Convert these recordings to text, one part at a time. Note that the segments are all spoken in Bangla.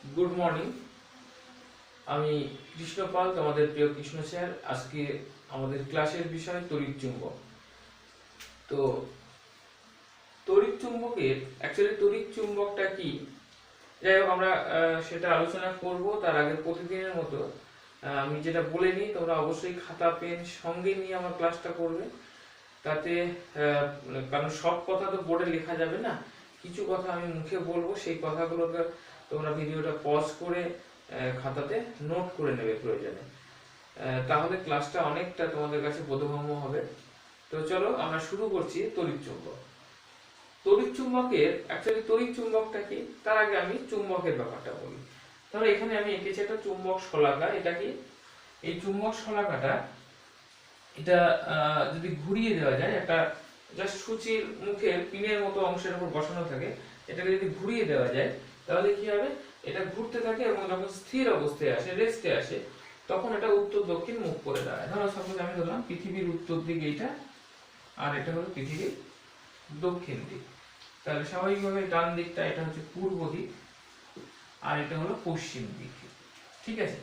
Good morning. আমি কৃষ্ণ পাল, তোমাদের প্রিয় কৃষ্ণ স্যার। আজকে আমাদের ক্লাসের বিষয় তড়িৎ চুম্বক। তো তড়িৎ চুম্বকের অ্যাকচুয়ালি তড়িৎ চুম্বকটা কি, যাই হোক আমরা সেটা আলোচনা করব। তার আগে প্রতিদিনের মতো আমি যেটা বলে নিই, তোমরা অবশ্যই খাতা পেন সঙ্গে নিয়ে আমার ক্লাসটা করবে। তাতে কারণ সব কথা তো বোর্ডে লেখা যাবে না, কিছু কথা আমি মুখে বলবো, সেই কথাগুলোকে তোমরা ভিডিওটা পজ করে খাতাতে নোট করে নেবে প্রয়োজনে। তাহলে ক্লাসটা অনেকটা তোমাদের কাছে বোধগম্য হবে। তো চলো আমরা শুরু করছি তড়িৎ চুম্বক। তড়িৎ চুম্বকের অ্যাকচুয়ালি তড়িৎ চুম্বকটা কি, তার আগে আমি চুম্বকের ব্যাপারটা বলি। তাহলে এখানে আমি এঁকেছি একটা চুম্বক শলাকা। এটা কি, এই চুম্বক শলাকাটা এটা যদি ঘুরিয়ে দেওয়া যায়, একটা জাস্ট সূচির মুখে পিনের মতো অংশের উপর বসানো থাকে, এটাকে যদি ঘুরিয়ে দেওয়া যায় তাহলে কি হবে, এটা ঘুরতে থাকে এবং যখন স্থির অবস্থায় আসে, রেস্টে আসে, তখন এটা উত্তর দক্ষিণ মুখ করে দাঁড়ায়। ধরো সাপোজ আমি ধরলাম পৃথিবীর উত্তর দিক এইটা, আর এটা হলো পৃথিবীর দক্ষিণ দিক। তাহলে স্বাভাবিকভাবে ডান দিকটা এটা হচ্ছে পূর্ব দিক, আর এটা হলো পশ্চিম দিক। ঠিক আছে?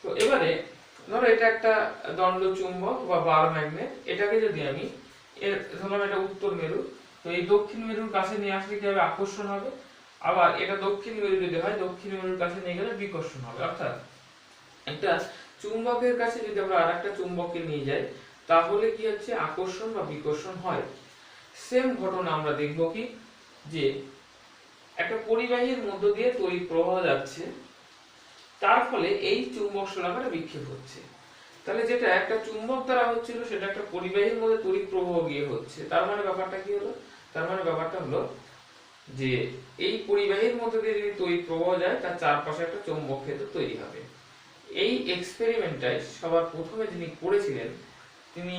তো এবারে ধরো এটা একটা দণ্ড চুম্বক বা বার ম্যাগনেট। এটাকে যদি আমি ধরলাম এটা উত্তর মেরু, তো এই দক্ষিণ মেরুর কাছে নিয়ে আসলে কি হবে, আকর্ষণ হবে। আবার এটা দক্ষিণ মেরু যদি হয়, দক্ষিণ মেরুর কাছে নিয়ে গেলে বিকর্ষণ হবে। অর্থাৎ একটা চুম্বকের কাছে যদি আমরা আরেকটা চুম্বককে নিয়ে যাই, তাহলে কি হচ্ছে, আকর্ষণ বা বিকর্ষণ হয়। সেম ঘটনা আমরা দেখব কি, যে একটা পরিবাহীর মধ্য দিয়ে তড়িৎ প্রবাহ যাচ্ছে, তার ফলে এই চুম্বক শলাকাটা বিক্ষেপ হচ্ছে। তাহলে যেটা একটা চুম্বক দ্বারা হচ্ছিল, সেটা একটা পরিবাহীর মধ্যে তড়িৎ প্রবাহ গিয়ে হচ্ছে। তার মানে ব্যাপারটা কি হলো, তার মানে ব্যাপারটা হলো যে এই পরিবাহীর মধ্যে দিয়ে যদি তড়িৎ প্রবাহ যায়, তার চারপাশে একটা চৌম্বক ক্ষেত্র তৈরি হবে। এই এক্সপেরিমেন্টটাই সবার প্রথমে যিনি করেছিলেন তিনি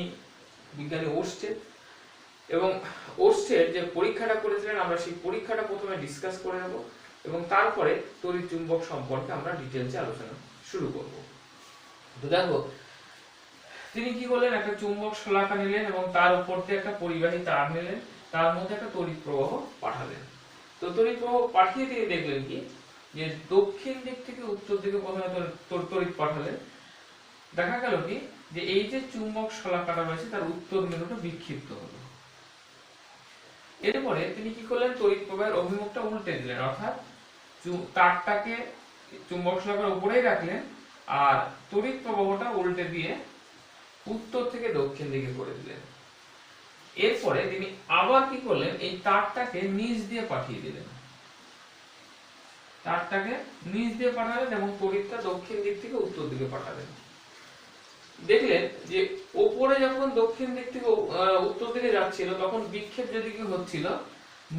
বিজ্ঞানী ওরস্টেড। এবং ওরস্টেড যে পরীক্ষাটা করেছিলেন, আমরা সেই পরীক্ষাটা প্রথমে ডিসকাস করে নেব এবং তারপরে তড়িৎ চুম্বক সম্পর্কে আমরা ডিটেইলসে আলোচনা শুরু করব। তো দেখো তিনি কি করলেন, একটা চুম্বক শলাকা নিলেন এবং তার উপর দিয়ে একটা পরিবাহী তার নিলেন, তার মধ্যে একটা তড়িৎ প্রবাহ পাঠালেন। তো তড়িৎ প্রবাহ পাঠিয়ে তিনি দেখলেন কি, যে দক্ষিণ দিক থেকে উত্তর দিকে প্রথমে তড়িৎ পাঠালেন। দেখা গেল কি, যে এই যে চুম্বক শলাকাটা রয়েছে তার উত্তর মেরুটা বিক্ষিপ্ত হলো। এরপরে তিনি কি করলেন, তড়িৎ প্রবাহের অভিমুখটা উল্টে দিলেন, অর্থাৎ তারটাকে চুম্বক শলাকার উপরেই রাখলেন আর তড়িৎ প্রবাহটা উল্টে দিয়ে উত্তর থেকে দক্ষিণ দিকে করে দিলেন। এরপরে তিনি আবার কি করলেন, এই তারটাকে নিচ দিয়ে পাঠিয়ে দিলেন, তারটাকে নিচ দিয়ে পাঠালেন এবং তড়িৎটা দক্ষিণ দিক থেকে উত্তর দিকে পাঠালেন। দেখলেন যে উপরে যখন দক্ষিণ দিক থেকে উত্তর দিকে যাচ্ছিল, তখন বিক্ষেপ যেদিকে হচ্ছিল,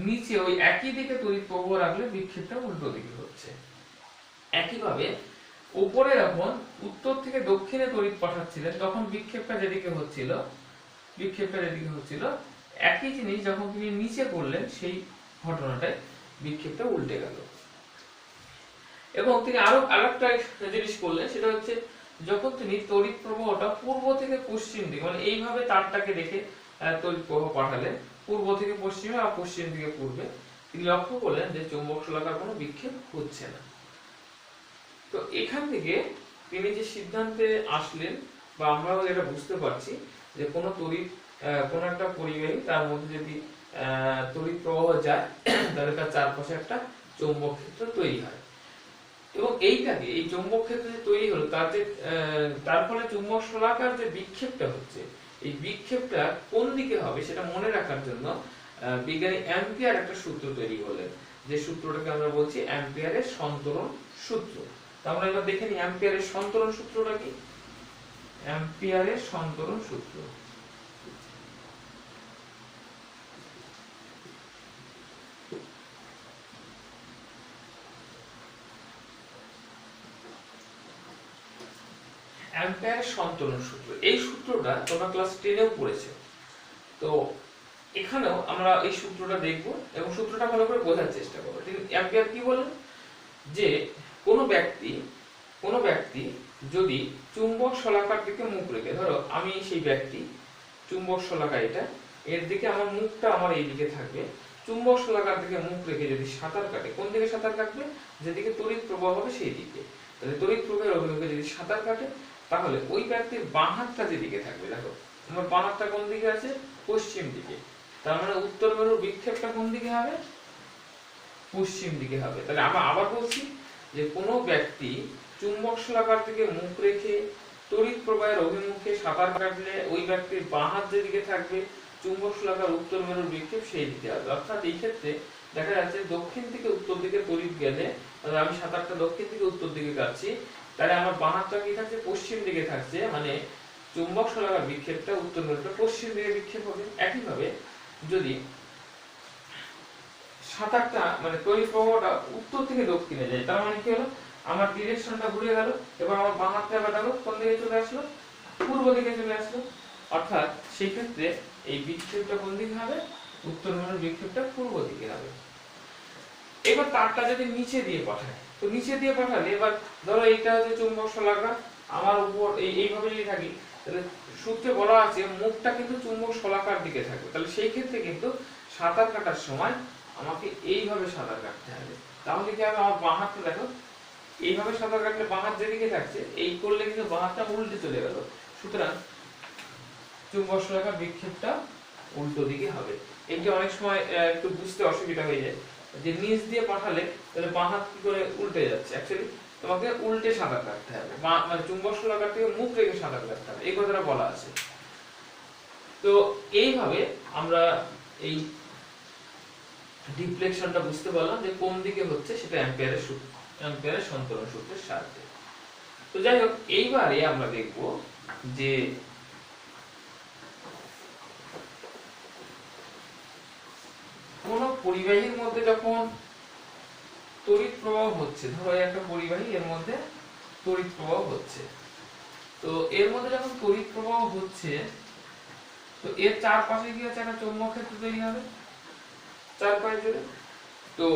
নিচে ওই একই দিকে তড়িৎ প্রবাহ রাখলে বিক্ষেপটা উল্টো দিকে হচ্ছে। একইভাবে উপরে যখন উত্তর থেকে দক্ষিণে তড়িৎ পাঠাচ্ছিলেন, তখন বিক্ষেপটা যেদিকে হচ্ছিল, একই জিনিস যখন তিনি নিচে করলেন, সেই ঘটনাটায় বিক্ষেপটা উল্টে গেল। এবং তিনি আরো আরেকটা জিনিস করলেন, সেটা হচ্ছে যখন তিনি তড়িৎ প্রবাহটা পূর্ব থেকে পশ্চিম দিকে, মানে এইভাবে তারটাকে দেখে তড়িৎ প্রবাহ পাঠালেন পূর্ব থেকে পশ্চিমে আর পশ্চিম থেকে পূর্বে, তিনি লক্ষ্য করলেন যে চৌম্বক শলাকার কোনো বিক্ষেপ হচ্ছে না। তো এখান থেকে তিনি যে সিদ্ধান্তে আসলেন, বা আমরাও এটা বুঝতে পারছি, যে কোনো তড়িৎ কোন একটা পরিবাহী, তার মধ্যে যদি তড়িৎ প্রবাহ যায়, তাহলে তার চারপাশে একটা চৌম্বক ক্ষেত্র তৈরি হয়। এবং এইটাকে, এই চৌম্বক ক্ষেত্র যে তৈরি হলো, তার ফলে চুম্বক শলাকার যে বিক্ষেপটা হচ্ছে, এই বিক্ষেপটা কোন দিকে হবে সেটা মনে রাখার জন্য বিজ্ঞানী অ্যাম্পিয়ার একটা সূত্র তৈরি করলেন, যে সূত্রটাকে আমরা বলছি অ্যাম্পিয়ারের সন্তরণ সূত্র। তো আমরা এবার দেখে নিই অ্যাম্পিয়ারের সন্তরণ সূত্রটা কি। অ্যাম্পিয়ারের সন্তরণ সূত্র, অ্যাম্পিয়ারের সন্তরণ সূত্র, এই সূত্রটা তোমরা ক্লাস 10এও পড়েছো। তো এখানেও আমরা এই সূত্রটা দেখব এবং সূত্রটা ভালো করে বোঝার চেষ্টা করব। অ্যাম্পিয়ার কি বলেন, যে কোনো ব্যক্তি যদি চুম্বক শলাকার দিকে মুখ রেখে, ধরো আমি সেই ব্যক্তি, চুম্বক শলাকা এটা, এর দিকে আমার মুখটা আমার এই দিকে থাকবে, চুম্বক শলাকার দিকে মুখ রেখে যদি সাঁতার কাটে, কোন দিকে সাঁতার কাটবে? যেদিকে তড়িৎ প্রবাহ হবে সেই দিকে। তাহলে তড়িৎ প্রবাহের অভিমুখে যদি সাঁতার কাটে, তাহলে ওই ব্যক্তির বাঁ হাতটা যেদিকে থাকবে, দেখো আমার বাঁ হাতটা কোন দিকে আছে? পশ্চিম দিকে। তার মানে উত্তর মেরুর বিক্ষেপটা কোন দিকে হবে? পশ্চিম দিকে হবে। তাহলে আমরা আবার বলছি যে কোনো ব্যক্তি চুম্বক শলাকার দিকে মুখ রেখে তড়িৎ প্রবাহের অভিমুখে সাঁতার কাটলে ওই ব্যক্তির বাঁ হাত যেদিকে থাকবে, চুম্বক শলাকার উত্তর মেরুর বিক্ষেপ সেই দিকে হবে। অর্থাৎ এই ক্ষেত্রে দেখা যাচ্ছে দক্ষিণ থেকে উত্তর দিকে তড়িৎ গেলে, আমি সাঁতারটা দক্ষিণ থেকে উত্তর দিকে কাটছি, তাহলে আমার বাঁ হাতটা কি থাকছে? পশ্চিম দিকে থাকছে, মানে চুম্বক শলাকার বিক্ষেপটা উত্তর মেরুটা পশ্চিম দিকে বিক্ষেপ হবে। একইভাবে যদি সাঁতারটা মানে তড়িৎ প্রবাহটা উত্তর থেকে দক্ষিণে যায়, তার মানে কি হলো? আমার ডিরেকশনটা ঘুরে গেল। এবার আমার বাঁ হাতটা আবার দেখো কোন দিকে চলে আসলো? পূর্ব দিকে চলে আসলো। অর্থাৎ সেই ক্ষেত্রে এই বিক্ষেপটা কোন দিকে হবে? উত্তর মেরুর বিক্ষেপটা পূর্ব দিকে হবে। এবার তারটা যদি নিচে দিয়ে পাঠায়, তো নিচে দিয়ে পাঠালে এবার ধরো এইটা হচ্ছে চুম্বক শলাকা, আমার উপর এইভাবে যদি থাকি, তাহলে সূত্রে বলা আছে মুখটা কিন্তু চুম্বক শলাকার দিকে থাকবে। তাহলে সেই ক্ষেত্রে কিন্তু সাঁতার কাটার সময় আমাকে এইভাবে সাঁতার কাটতে হবে। তাহলে কি হবে? আমার বাঁ হাতটা দেখো এইভাবে সাঁতার কাটলে বাঁ হাত যেদিকে থাকছে, এই করলে কিন্তু বাঁ হাতটা উল্টে চলে গেল। সুতরাং চুম্বক শলাকার বিক্ষেপটা উল্টো দিকে হবে। এটা অনেক সময় একটু বুঝতে অসুবিধা হয়ে যায় যে নিচ দিয়ে পাঠালে তাহলে বাঁ হাত কি করে উল্টে যাচ্ছে। অ্যাকচুয়ালি তোমাকে উল্টে সাঁতার কাটতে হবে, মানে চুম্বক শলাকার থেকে মুখ রেখে সাঁতার কাটতে হবে, এই কথাটা বলা আছে। তো এইভাবে আমরা এই ডিফ্লেকশনটা বুঝতে পারলাম যে কোন দিকে হচ্ছে, সেটা অ্যাম্পিয়ারের সূত্র, অ্যাম্পিয়ারের সন্তরণ সূত্রের সাহায্যে। তো যাই হোক, এইবারে আমরা দেখব যে কোন পরিবাহীর মধ্যে যখন তড়িৎ প্রবাহ হচ্ছে, ধরো একটা পরিবাহী, এর মধ্যে তড়িৎ প্রবাহ হচ্ছে, তো এর মধ্যে যখন তড়িৎ প্রবাহ হচ্ছে, তো এর চারপাশে কি হচ্ছে? একটা চৌম্বক ক্ষেত্র তৈরি হবে চারপাশে জুড়ে। তো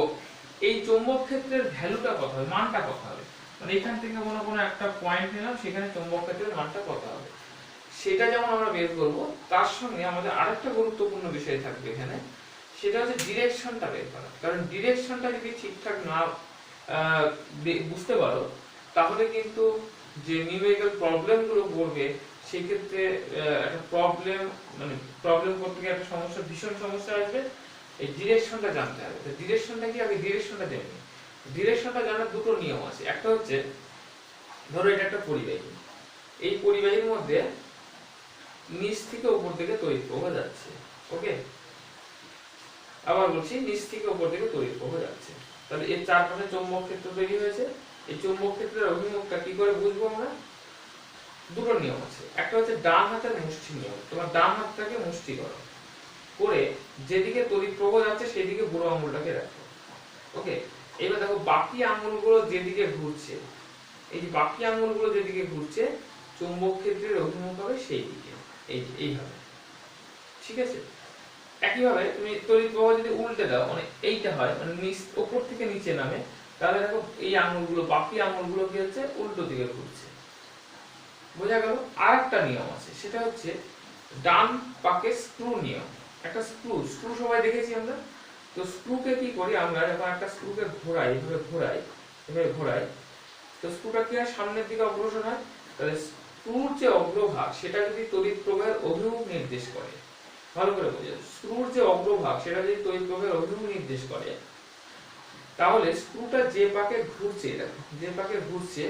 এই চৌম্বক ক্ষেত্রের ভ্যালুটা কত হবে, মানটা কত হবে? মানে এখান থেকে কোনো একটা পয়েন্ট নিলাম, সেখানে চৌম্বক ক্ষেত্রের মানটা কত হবে, সেটা যেমন আমরা বের করব, তার সঙ্গে আমাদের আরেকটা গুরুত্বপূর্ণ বিষয় থাকবে এখানে, সেটা হচ্ছে ডিরেকশনটা বের করা। কারণ ডিরেকশনটা যদি ঠিকঠাক না বুঝতে পারো, তাহলে কিন্তু যে নিউমেরিক্যাল প্রবলেমগুলো করবে, সেই ক্ষেত্রে একটা প্রবলেম করতে গিয়ে একটা সমস্যা, ভীষণ সমস্যা আসবে। এই ডিরেকশনটা জানতে হবে। তো ডিরেকশনটা কি? আগে ডিরেকশনটা জেনে। ডিরেকশনটা জানার দুটো নিয়ম আছে। একটা হচ্ছে, ধরো এটা একটা পরিবাহী, এই পরিবাহীর মধ্যে নিচ থেকে উপর দিকে তড়িৎ প্রবাহ যাচ্ছে। ওকে, আবার বলছি, নিচ থেকে উপর দিকে তড়িৎ প্রবাহ যাচ্ছে। তাহলে এর চারপাশে চৌম্বক ক্ষেত্র তৈরি হয়েছে। এই চৌম্বক ক্ষেত্রের অভিমুখটা কি করে বুঝবো আমরা? দুটো নিয়ম আছে। একটা হচ্ছে ডান হাতের মুষ্টি নিয়ম। তোমার ডান হাতটাকে মুষ্টি করো, করে যেদিকে তড়িৎ প্রবাহ যাচ্ছে সেদিকে বুড়ো আঙুলটাকে রাখো। ওকে, এবার দেখো বাকি আঙুলগুলো যেদিকে ঘুরছে, এই যে বাকি আঙুলগুলো যেদিকে ঘুরছে, চৌম্বক ক্ষেত্রের অভিমুখ হবে সেই দিকে, এইভাবে। ঠিক আছে? একইভাবে তুমি তড়িৎ প্রবাহ যদি উল্টে দাও, মানে এইটা হয়, মানে উপর থেকে নিচে নামে, তাহলে দেখো এই আঙুলগুলো, বাকি আঙুলগুলো কি হচ্ছে? উল্টো দিকে ঘুরছে। বোঝা গেল? আরেকটা নিয়ম আছে, সেটা হচ্ছে ডান পাকে স্ক্রু নিয়ম। একটা স্ক্রু সবাই দেখেছি আমরা। তো স্ক্রুকে কি করি আমরা? যখন একটা স্ক্রুকে ঘোরাই, এভাবে ঘোরাই, তো স্ক্রুটা কি হয়? সামনের দিকে অগ্রসর হয়। তাহলে স্ক্রুর যে অগ্রভাগ, সেটা যদি তড়িৎ প্রবাহের অভিমুখ নির্দেশ করে, ভালো করে বুঝো, স্ক্রুর যে অগ্রভাগ সেটা যদি তড়িৎ প্রবাহের অভিমুখ নির্দেশ করে, তাহলে স্ক্রুটা যে পাকে ঘুরছে, দেখো যে পাকে ঘুরছে,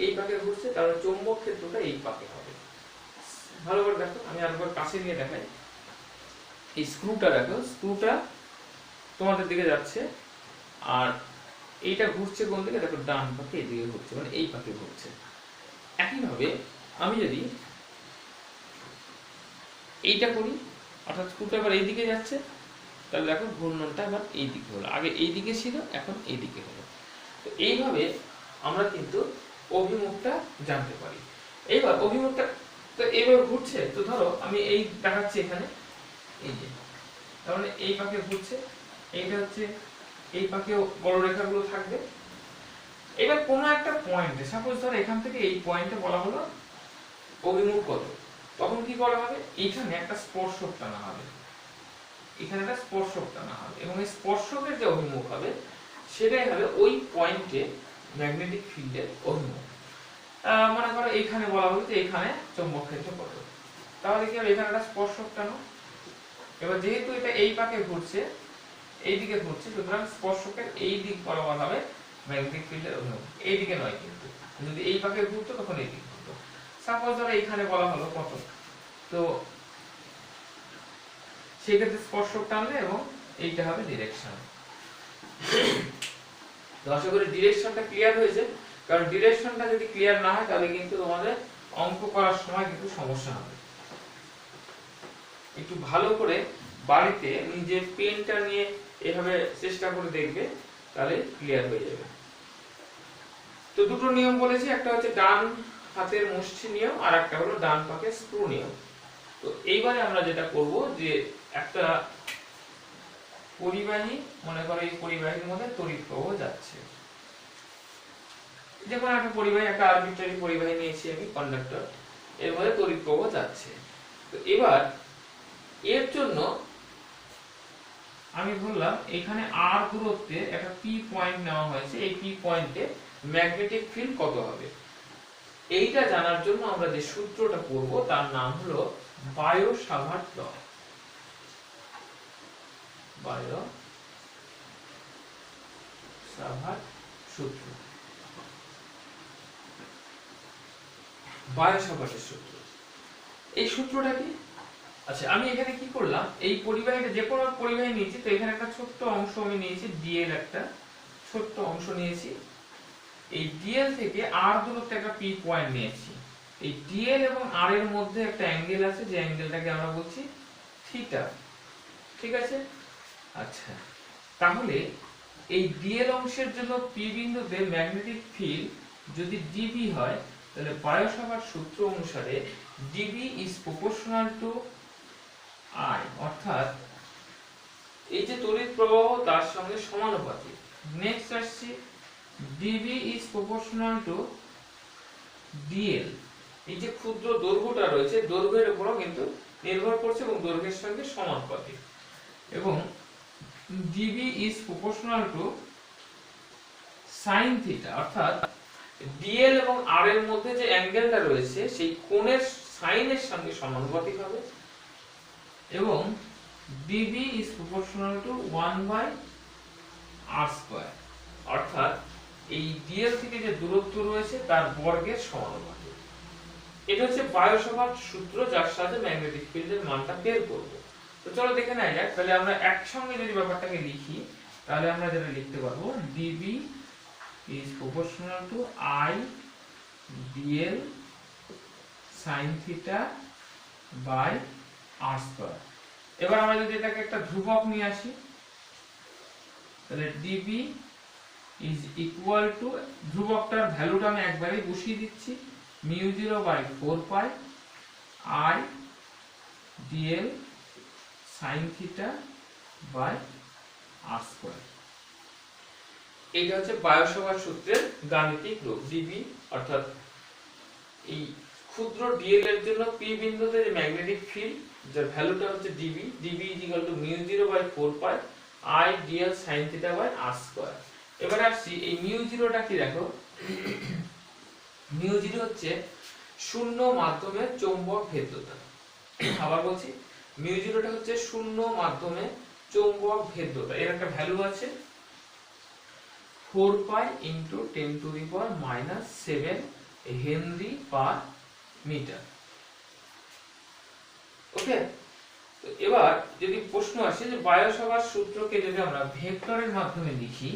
এই পাকে ঘুরছে, তাহলে চৌম্বক ক্ষেত্রটা এই পাকে হবে। ভালো করে দেখো, আমি আরেকবার কাছে নিয়ে দেখাই। এই স্ক্রুটা দেখো, স্ক্রুটা তোমাদের দিকে যাচ্ছে, আর এইটা ঘুরছে কোন দিকে? দেখো ডান পাকে এদিকে ঘুরছে, মানে এই পাকে ঘুরছে। একইভাবে আমি যদি এইটা করি, অর্থাৎ স্ক্রুটা এবার এইদিকে যাচ্ছে, তাহলে দেখো ঘূর্ণনটা এবার এই দিকে হলো, আগে এই দিকে ছিল, এখন এই দিকে হলো। তো এইভাবে আমরা কিন্তু অভিমুখটা জানতে পারি। এইবার অভিমুখটা তো এইভাবে ঘুরছে, তো ধরো আমি এই দেখাচ্ছি এখানে, এই যে, তার মানে এই পাকে ঘুরছে, এইটা হচ্ছে এই পাকেও বড় রেখাগুলো থাকবে। এবার কোনো একটা পয়েন্টে, সাপোজ ধরো এখান থেকে এই পয়েন্টে বলা হলো অভিমুখ কত, তখন কি করা হবে? এইখানে একটা স্পর্শক টানা হবে, এখানে একটা স্পর্শক টানা হবে এবং এই স্পর্শকের যে অভিমুখ হবে সেটাই হবে ওই পয়েন্টে ম্যাগনেটিক ফিল্ডের অভিমুখ। মনে করো এখানে বলা হলো যে এখানে চৌম্বক ক্ষেত্র কত, তাহলে কি হবে এখানে একটা স্পর্শক টানো। এবার যেহেতু এটা এই পাকে ঘুরছে এইদিকে ঘুরছে, সুতরাং স্পর্শকের এই দিক বরাবর হবে ম্যাগনেটিক ফিল্ডের অভিমুখ, এই দিকে নয়। কিন্তু যদি এই পাকে ঘুরতো তখন এই দিকে ঘুরতো। সাপোজ ধরো এখানে বলা হলো কত, তো সেই ক্ষেত্রে স্পর্শক টানলে এবং এইটা হবে ডিরেকশন। তো আশা করি ডিরেকশনটা ক্লিয়ার হয়েছে, কারণ ডিরেকশনটা যদি ক্লিয়ার না হয় তাহলে কিন্তু তোমাদের অঙ্ক করার সময় কিন্তু সমস্যা হবে। একটু ভালো করে বাড়িতে নিজে পেনটা নিয়ে এভাবে চেষ্টা করে দেখবে, তাহলে ক্লিয়ার হয়ে যাবে। তো দুটো নিয়ম বলেছি, একটা হচ্ছে ডান হাতের মুষ্টি নিয়ম আর একটা হলো ডান পাকে স্ক্রু নিয়ম। তো এইবারে আমরা যেটা করব যে একটা পরিবাহী, মনে করো এই পরিবাহীর মধ্যে তড়িৎ প্রবাহ যাচ্ছে, যেমন একটা পরিবাহী, একটা আরবিট্রারি পরিবাহী নিয়েছি আমি কন্ডাক্টর, এর মধ্যে তড়িৎ প্রবাহ যাচ্ছে। তো এবার এর জন্য আমি বললাম এখানে আর দূরত্বে একটা পি পয়েন্ট নেওয়া হয়েছে, এই পি পয়েন্টে ম্যাগনেটিক ফিল্ড কত হবে এইটা জানার জন্য আমরা যে সূত্রটা পড়ব তার নাম হলো বায়ো-সাভার্ট ল। বায়ো-সাভার্ট সূত্র, বায়ো-সাভার্টের সূত্র। এই সূত্রটা কি? আচ্ছা, আমি এখানে কি করলাম, এই পরিবাহীটা যে কোনো পরিবাহী নিয়েছি, তো এখানে একটা ছোট্ট অংশ আমি নিয়েছি ডিএল, একটা ছোট্ট অংশ নিয়েছি। এই ডিএল থেকে আর দূরত্বে একটা পি পয়েন্ট নিয়েছি। এই ডিএল এবং আর এর মধ্যে একটা অ্যাঙ্গেল আছে, যে অ্যাঙ্গেলটাকে আমরা বলছি থিটা। ঠিক আছে? আচ্ছা, তাহলে এই ডিএল অংশের জন্য পি বিন্দুতে ম্যাগনেটিক ফিল্ড যদি ডিবি হয়, তাহলে বায়ো-সাভার্ট সূত্র অনুসারে DB is proportional to I, অর্থাৎ এই যে তড়িৎ প্রবাহ তার সঙ্গে সমানুপাতিক। নেক্সট আসছে DB is proportional to DL, এই যে ক্ষুদ্র দৈর্ঘ্যটা রয়েছে দৈর্ঘ্যের উপরও কিন্তু নির্ভর করছে এবং দৈর্ঘ্যের সঙ্গে সমানুপাতিক। এবং DB is proportional two sine theta, অর্থাৎ ডিএল এবং আর এর মধ্যে যে অ্যাঙ্গেলটা রয়েছে সেই কোণের সাইনের সঙ্গে সমানুপাতিক হবে। এবং DB is proportional two 1/r², অর্থাৎ এই ডিএল থেকে যে দূরত্ব রয়েছে তার বর্গের সমানুপাতিক। এটা হচ্ছে বায়ো-সাভার্ট সূত্র, যার সাহায্যে ম্যাগনেটিক ফিল্ডের মানটা বের করব। তো চলো দেখে নেওয়া যাক। তাহলে আমরা একসঙ্গে যদি ব্যাপারটাকে লিখি, তাহলে আমরা যেটা লিখতে পারবো dB is proportional to I dl sine theta by r²। এবার আমরা যদি এটাকে একটা ধ্রুবক নিয়ে আসি, তাহলে ডিবি ইজ ইকুয়াল টু, ধ্রুবকটার ভ্যালুটা আমি একবারেই বসিয়ে দিচ্ছি, μ0/4π I dl sin theta by r²। এইটা হচ্ছে বায়ো-সাভার্ট সূত্রের গাণিতিক রূপ। ডিবি অর্থাৎ এই ক্ষুদ্র ডিএল এর জন্য পি বিন্দুতে যে ম্যাগনেটিক ফিল্ড যার ভ্যালুটা হচ্ছে dB, dB is equal to μ0/4π I dl sin theta by r²। এবারে আসছি এই μ0টা কি, দেখো μ0 হচ্ছে শূন্য মাধ্যমে চৌম্বক ভেদ্যতা। আবার বলছি, μ0টা হচ্ছে শূন্য মাধ্যমে চৌম্বক ভেদ্যতা। এর একটা ভ্যালু আছে 4π × 10⁻⁷ হেনরি পার মিটার। ওকে, তো এবার যদি প্রশ্ন আসে যে বায়ো-সাভার্ট সূত্রকে যদি আমরা ভেক্টরের মাধ্যমে লিখি,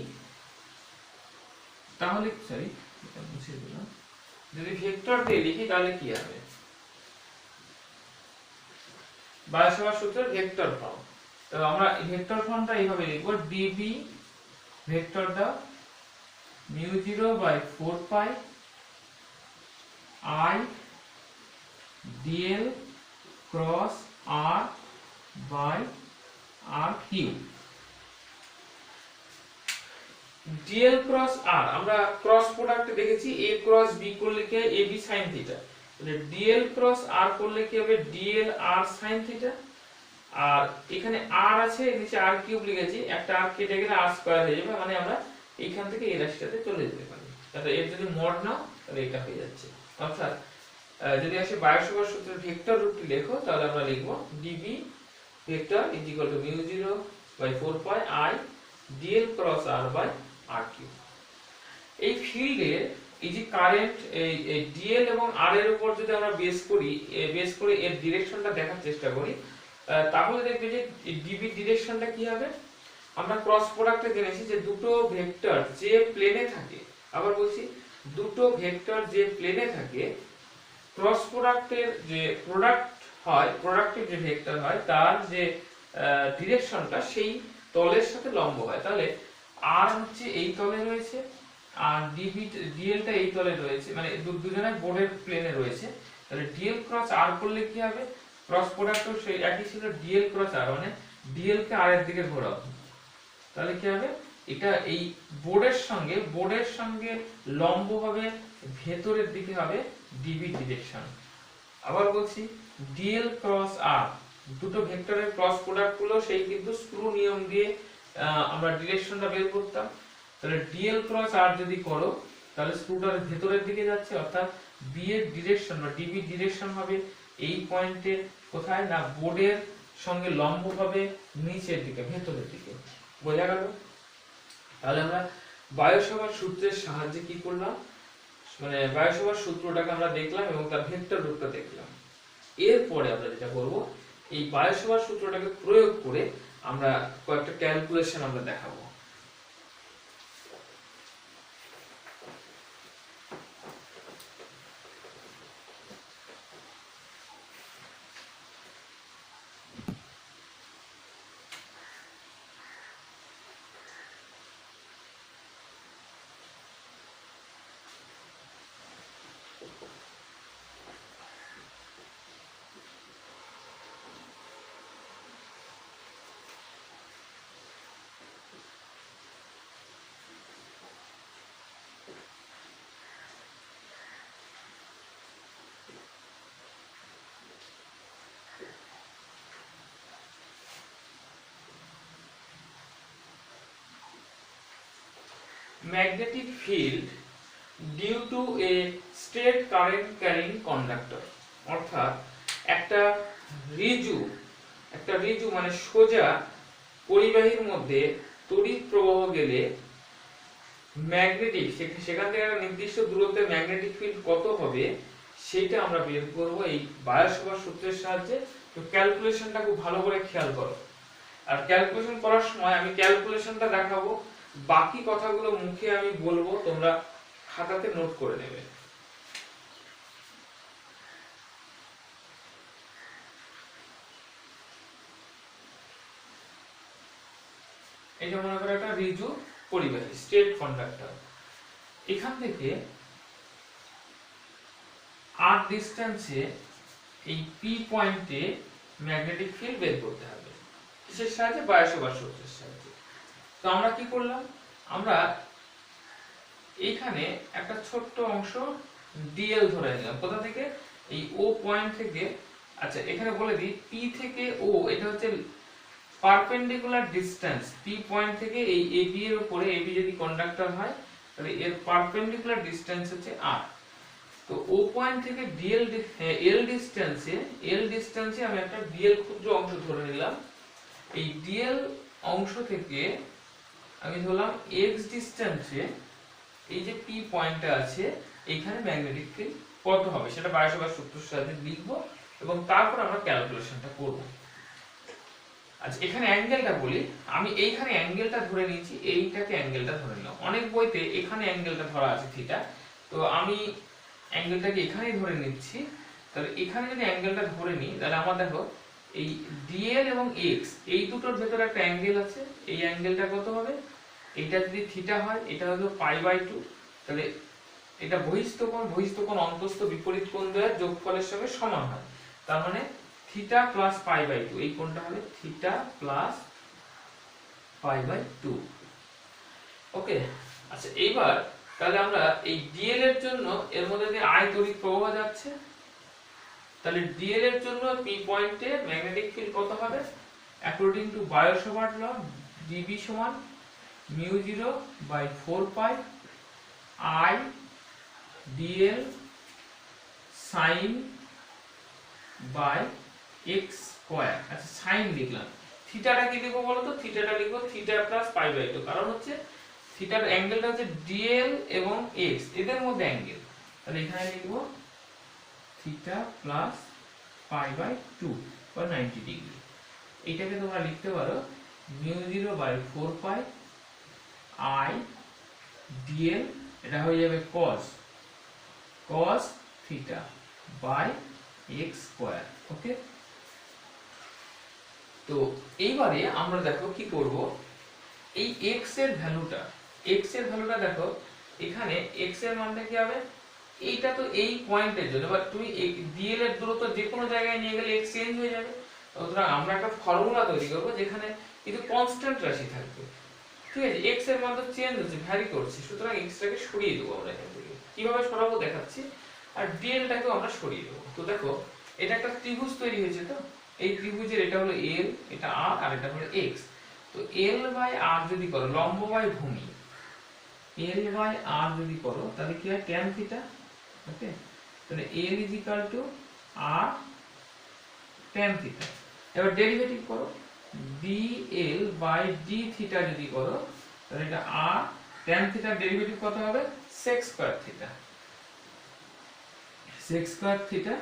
তাহলে সরি এটা মুছে দিলাম, যদি ভেক্টর দিয়ে লিখি তাহলে কি হবে? বায়ো-সাভার্ট সূত্রের ভেক্টর ফর্ম। তো আমরা ভেক্টর ফর্মটা এইভাবে লিখব, ডিবি ভেক্টর দাও μ0/4π I dl cross r by r3। dl cross r আমরা ক্রস প্রোডাক্টে দেখেছি, a ক্রস b করলে কি ab sin থিটা, তাহলে dl ক্রস r করলে কি হবে dl r sin থিটা। আর এখানে আর আছে, নিচে আর কিউব লিখেছি, একটা আর কেটে গেলে আর স্কয়ার হয়ে যাবে, মানে আমরা এইখান থেকে এই রাশিটাতে চলে যেতে পারি। তাহলে এর যদি মড নাও তাহলে এটা হয়ে যাচ্ছে। অর্থাৎ যদি আসে বায়ো সভার সূত্রের ভেক্টর রূপটি লেখো, তাহলে আমরা লিখব db vector is equal to μ0 by 4 pi i dl cross r by r cube. এই ফিল্ডে এই যে কারেন্ট এই dl এবং r এর উপর যদি আমরা বেস করে এর ডিরেকশনটা দেখার চেষ্টা করি, তাহলে দেখবে যে db ডিরেকশনটা কি হবে। আমরা ক্রস প্রোডাক্টে জেনেছি যে দুটো ভেক্টর যে প্লেনে থাকে, আবার বলছি দুটো ভেক্টর যে প্লেনে থাকে, ক্রস প্রোডাক্টের যে প্রোডাক্ট হয়, প্রোডাক্টের যে ভেক্টর হয় তার যে ডিরেকশনটা সেই তলের সাথে লম্ব হয়। তাহলে r হচ্ছে এই তলে রয়েছে আর dl টা এই তলে রয়েছে, মানে দুজনের বোর্ডের প্লেনে রয়েছে। তাহলে dl ক্রস r করলে কি হবে, ক্রস প্রোডাক্টও সেই একই ছিল, dl ক্রস r, মানে dl কে r এর দিকে ঘোরাও, তাহলে কি হবে, এটা এই বোর্ডের সঙ্গে লম্ব হবে, ভেতরের দিকে হবে db ডিরেকশন। আবার বলছি dl ক্রস r, দুটো ভেক্টরের ক্রস প্রোডাক্ট গুলো সেই কিন্তু স্ক্রু নিয়ম দিয়ে আমরা ডিরেকশনটা বের করতাম। তাহলে dl ক্রস r যদি করো তাহলে স্ক্রুটার ভেতরের দিকে যাচ্ছে, অর্থাৎ b এর ডিরেকশন বা db ডিরেকশন হবে এই পয়েন্টে কোথায় না, বোর্ডের সঙ্গে লম্ব হবে নিচের দিকে, ভেতরের দিকে। বোঝা গেল? তাহলে আমরা বায়ো সভার সূত্রের সাহায্যে কি করলাম, মানে বায়ো সভার সূত্রটাকে আমরা দেখলাম এবং তার ভেক্টর রূপটা দেখলাম। এরপরে আমরা যেটা করব, এই বায়ো সভার সূত্রটাকে প্রয়োগ করে আমরা কয়েকটা ক্যালকুলেশন আমরা দেখাবো। Magnetic field due to a straight current carrying conductor, অর্থাৎ একটা রিজু মানে সোজা পরিবাহীর মধ্যে তড়িৎ প্রবাহ গেলে ম্যাগনেটিক, সেখান থেকে একটা নির্দিষ্ট দূরত্বে ম্যাগনেটিক ফিল্ড কত হবে সেটা আমরা বের করব এই বায়ো সভার সূত্রের সাহায্যে। তো ক্যালকুলেশনটা খুব ভালো করে খেয়াল করো, আর ক্যালকুলেশন করার সময় আমি ক্যালকুলেশনটা দেখাবো, বাকি কথাগুলো মুখে আমি বলবো, তোমরা খাতাতে নোট করে নেবে। এটা মনে করো একটা রিজু পরিবাহী, স্টেট কন্ডাক্টর। এখান থেকে আর ডিসটেন্সে এই পি পয়েন্টে ম্যাগনেটিক ফিল্ড বের করতে হবে, কিসের সাহায্যে, বায়ো সভার সূত্রের সাহায্যে। তো আমরা কি করলাম, আমরা এইখানে একটা ছোট্ট অংশ dl ধরে নিলাম, কোথা থেকে, এই ও পয়েন্ট থেকে। আচ্ছা এখানে বলে দিই, p থেকে o এটা হচ্ছে পারপেন্ডিকুলার ডিসটেন্স, p পয়েন্ট থেকে এই ab এর উপরে, ab যদি কন্ডাক্টর হয় তাহলে এর পারপেন্ডিকুলার ডিসটেন্স হচ্ছে r। তো ও পয়েন্ট থেকে l ডিসটেন্সে আমি একটা dl ক্ষুদ্র অংশ ধরে নিলাম। এই dl অংশ থেকে আমি ধরলাম x ডিসটেন্সে এই যে p পয়েন্টটা আছে এইখানে ম্যাগনেটিক ফিল্ড কত হবে সেটা বায়ো সভার সূত্রের সাহায্যে লিখব এবং তারপর আমরা ক্যালকুলেশনটা করব। আচ্ছা এখানে অ্যাঙ্গেলটা বলি, আমি এইখানে অ্যাঙ্গেলটা ধরে নিয়েছি, এইটাকে অ্যাঙ্গেলটা ধরে নিলাম। অনেক বইতে এখানে অ্যাঙ্গেলটা ধরা আছে থিটা, তো আমি অ্যাঙ্গেলটাকে এখানেই ধরে নিচ্ছি। তাহলে এখানে যদি অ্যাঙ্গেলটা ধরে নিই তাহলে আমার দেখো এই dl এবং x এই দুটোর ভেতরে একটা অ্যাঙ্গেল আছে, এই অ্যাঙ্গেলটা কত হবে, এটা যদি থিটা হয় এটা হলো π/2, তাহলে এটা বহিস্থ কোণ অন্তস্থ বিপরীত কোণ দ্বয়ের যোগফলের সঙ্গে সমান হয়, তার মানে থিটা প্লাস π/2, এই কোণটা হবে থিটা প্লাস π/2। ওকে, আচ্ছা এইবার তাহলে আমরা এই dl এর জন্য এর মধ্যে দিয়ে I তড়িৎ প্রবাহ যাচ্ছে, তাহলে dl এর জন্য p পয়েন্টে ম্যাগনেটিক ফিল্ড কত হবে, according to Biot Savart law dB সমান mu 0 by 4 pi I dl sine by x square. আচ্ছা সাইন লিখলাম, থিটাটা কি লিখবো বলো তো? থিটাটা লিখবো থিটা প্লাস পাই বাই 2, কারণ হচ্ছে থিটার অ্যাঙ্গেলটা হচ্ছে ডিএল এবং এক্স এদের মধ্যে অ্যাঙ্গেল, তাহলে এখানে লিখবো থিটা প্লাস পাই বাই 2 বা 90 ডিগ্রি। এইটাকে তোমরা লিখতে পারো mu 0 by 4 pi I dl, এটা হয়ে যাবে cos theta by x square. Okay, তো এইবারে আমরা দেখো কি করব, এই x এর ভ্যালুটা দেখো, এখানে x এর মানটা কি হবে, এইটা তো এই পয়েন্টের জন্য, বাট তুমি dl এর দূরত্ব যে কোনো জায়গায় নিয়ে গেলে x চেঞ্জ হয়ে যাবে। সুতরাং আমরা একটা ফর্মুলা তৈরি করব যেখানে কিন্তু কনস্ট্যান্ট রাশি থাকবে, ঠিক আছে? x এর মান তো চেঞ্জ হচ্ছে, ভ্যারি করছে, সুতরাং x টাকে সরিয়ে দেবো আমরা এখান থেকে। কিভাবে সরাবো দেখাচ্ছি, আর dl টাকেও আমরা সরিয়ে দেবো। তো দেখো এটা একটা ত্রিভুজ তৈরি হয়েছে, তো এই ত্রিভুজের এটা হলো l, এটা r আর এটা হলো x। তো l বাই r যদি করো, লম্ব বাই ভূমি, l বাই r যদি করো তাহলে কি হয় tan থিটা। ওকে, তাহলে l is equal two r tan theta. এবার ডেরিভেটিভ করো, dl বাই d থিটা যদি করো তাহলে এটা r tan থিটার ডেরিভেটিভ কত হবে, sec square theta. sec square theta,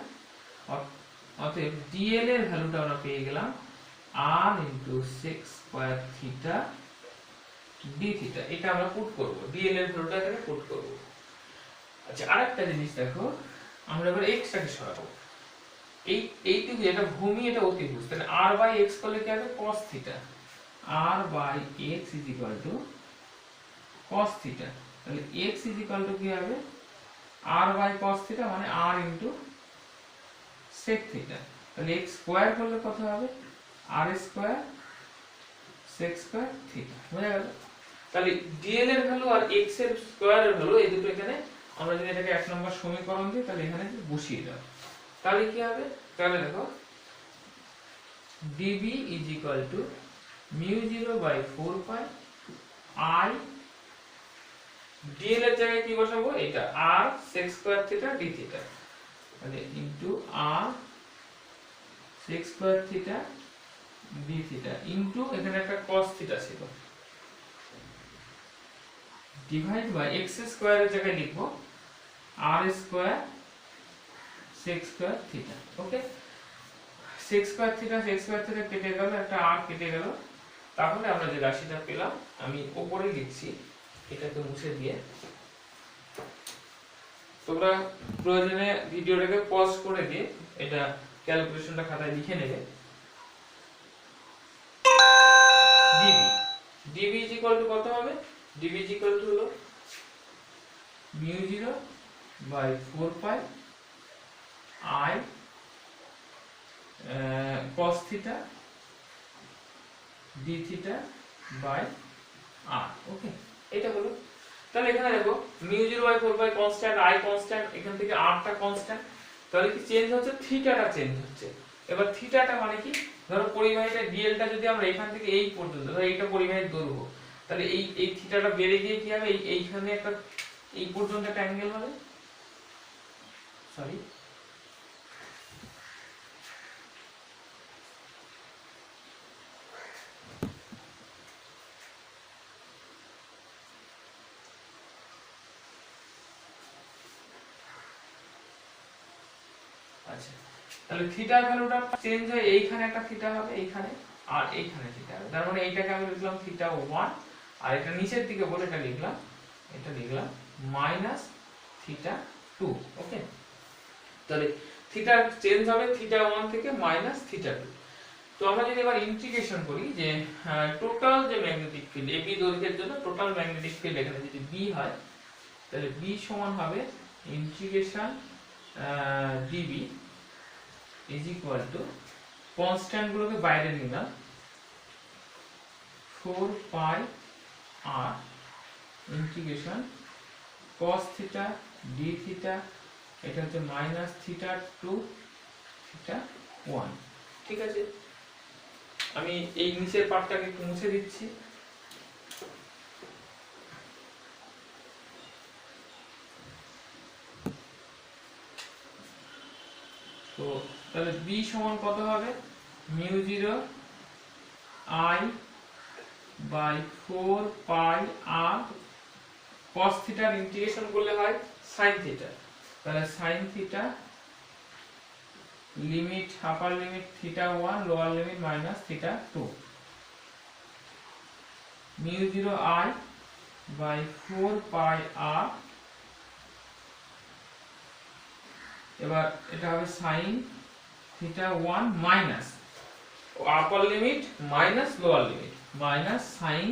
অতএব dl এর ভ্যালুটা আমরা পেয়ে গেলাম r into sec square theta d theta. এটা আমরা পুট করব, dl এর ভ্যালুটা এখানে পুট করব। আচ্ছা আরেকটা জিনিস দেখো, আমরা এবার x টাকে সরাবো। এইটুকু, এটা ভূমি, এটা অতিভুজ, তাহলে r বাই x করলে কি হবে, cos theta. r by x is equal to cos theta, তাহলে x ইজ ইকুয়াল টু কি হবে, r বাই cos থিটা মানে r ইনটু sec থিটা। তাহলে x স্কয়ার করলে কত হবে, r square sec square theta. বুঝা গেল? তাহলে dl এর ভ্যালু আর x এর স্কয়ার এর ভ্যালু, এই দুটো এখানে আমরা যদি এটাকে এক নম্বর সমীকরণ দিই তাহলে এখানে বসিয়ে দাও, তাহলে কি হবে, তাহলে দেখো dB is equal to mu 0 by 4 pi I, dl এর জায়গায় কি বসাবো, এটা r sec square theta d theta, মানে into r sec square theta d theta into এখানে একটা cos থিটা ছিল, ডিভাইড বাই x স্কয়ার এর জায়গায় লিখবো r square sec square theta. Okay, sec square theta কেটে গেল, একটা r কেটে গেল, তাহলে আমরা যে রাশিটা পেলাম, আমি উপরে লিখছি, এটাকে মুছে দিয়ে তোমরা প্রয়োজনে ভিডিওটাকে পজ করে দিয়ে এটা ক্যালকুলেশনটা খাতায় লিখে নেবে। dB is equal to কত হবে, dB is equal to হলো mu 0 by 4 pi I cos theta d theta by r। ওকে, এটা হলো, তাহলে এখানে দেখো mu 0 by 4 pi constant, I constant, এখান থেকে r টা কনস্ট্যান্ট, তাহলে কি চেঞ্জ হচ্ছে, থিটাটা চেঞ্জ হচ্ছে। এবার থিটাটা মানে কি, ধরো পরিবাহীটা dl টা যদি আমরা এখান থেকে এই পর্যন্ত, ধরো এইটা পরিবাহীর দৈর্ঘ্য, তাহলে এই থিটাটা বেড়ে গিয়ে কি হবে, এইখানে একটা এই পর্যন্ত একটা অ্যাঙ্গেল হবে, সরি আচ্ছা, তাহলে থিটার ভ্যালুটা চেঞ্জ হয়ে এইখানে একটা থিটা হবে, এইখানে আর এইখানে থিটা হবে, তার মানে এইটাকে আমি লিখলাম থিটা 1, আর এটা নিচের দিকে বলে এটা লিখলাম মাইনাস থিটা 2। ওকে, তাহলে থিটা চেঞ্জ হবে থিটা 1 থেকে মাইনাস থিটা 2। তো আমরা যদি এবার ইন্টিগ্রেশন করি, যে টোটাল যে ম্যাগনেটিক ফিল্ড AB দৈর্ঘ্যের জন্য টোটাল ম্যাগনেটিক ফিল্ড এখানে যদি B হয়, তাহলে B সমান হবে integration dB is equal to, constant গুলোকে বাইরে নিলাম, 4 pi r integration cos theta d theta, এটা হচ্ছে মাইনাস থিটা 2 থিটা 1। ঠিক আছে, আমি এই নিচের পার্টটাকে একটু মুছে দিচ্ছি। তো তাহলে b সমান কত হবে, mu 0 I by 4 pi r cos থিটার ইন্টিগ্রেশন করলে হয় sin থিটা। তাহলে sin theta limit upper limit theta 1 lower limit minus theta 2 mu 0 I by 4 pi r, এবার এটা হবে sin theta 1 minus upper limit minus lower limit minus sin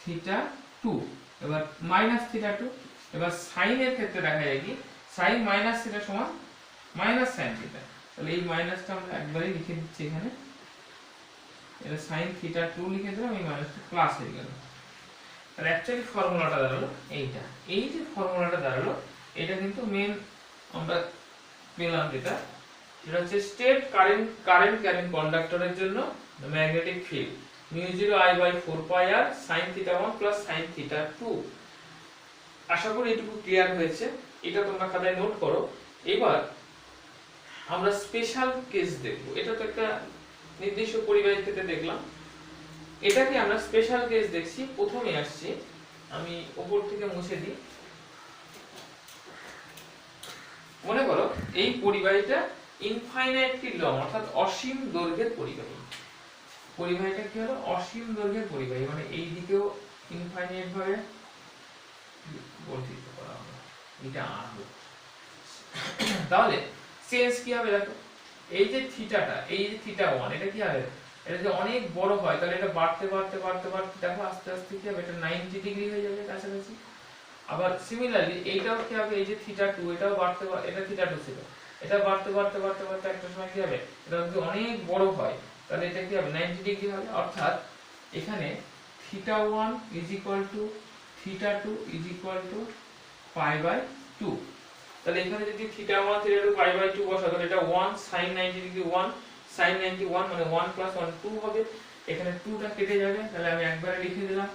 theta 2, এবার মাইনাস থিটা 2। এবার sin এর ক্ষেত্রে দেখা যায় কি sin মাইনাস থিটা সমান মাইনাস sin থিটা, তাহলে এই মাইনাসটা আমরা একবারই লিখে দিচ্ছি এখানে, এটা sin থিটা 2 লিখে দিলাম, এই মাইনাসটা প্লাস হয়ে গেল। তাহলে অ্যাকচুয়ালি ফর্মুলাটা দাঁড়ালো এইটা, এই যে ফর্মুলাটা দাঁড়ালো এটা কিন্তু মেন আমরা পেলাম যেটা, সেটা হচ্ছে স্টেট কারেন্ট কন্ডাক্টরের জন্য magnetic field mu 0 I by 4 pi r sin theta 1 plus sin theta 2। আশা করি এটুকু ক্লিয়ার হয়েছে, এটা তোমরা খাতায় নোট করো। এবার আমরা স্পেশাল কেস দেখব, এটা তো একটা নির্দিষ্ট পরিবাহীর ক্ষেত্রে দেখলাম, এটাকে আমরা স্পেশাল কেস দেখছি। প্রথমে আসছি, আমি উপর থেকে মুছে দিই। মনে করো এই পরিবাহীটা ইনফাইনাইটলি লং অর্থাৎ অসীম দৈর্ঘ্যের পরিবাহী। পরিবাহীটা কি হলো, অসীম দৈর্ঘ্যের পরিবাহী, মানে এই দিকেও ইনফাইনাইট ভাবে বর্ধিত করা হবে, এটা আর হবে। তাহলে সেন্স কি হবে দেখো, এই যে থিটাটা, এই যে থিটা 1, এটা কি হবে, এটা যদি অনেক বড় হয় তাহলে এটা বাড়তে বাড়তে বাড়তে বাড়তে দেখো আস্তে আস্তে কি হবে, এটা 90 ডিগ্রি হয়ে যাবে কাছাকাছি। আবার সিমিলারলি এইটাও কি হবে, এই যে থিটা 2, এটাও বাড়তে, এটা থিটা 2 ছিল, এটা বাড়তে বাড়তে বাড়তে বাড়তে একটা সময় কি হবে, এটা যদি অনেক বড় হয় তাহলে এটা কি হবে 90 ডিগ্রি হবে। অর্থাৎ এখানে theta 1 is equal to theta 2 is equal to pi by 2। তাহলে এখানে যদি থিটা 1 থিটা 2 পাই বাই 2 বসাও তাহলে এটা 1 sin 90 ডিগ্রি 1 sin 91 মানে 1 প্লাস 1 2 হবে। এখানে 2টা কেটে যাবে, তাহলে আমি একবারে লিখে দিলাম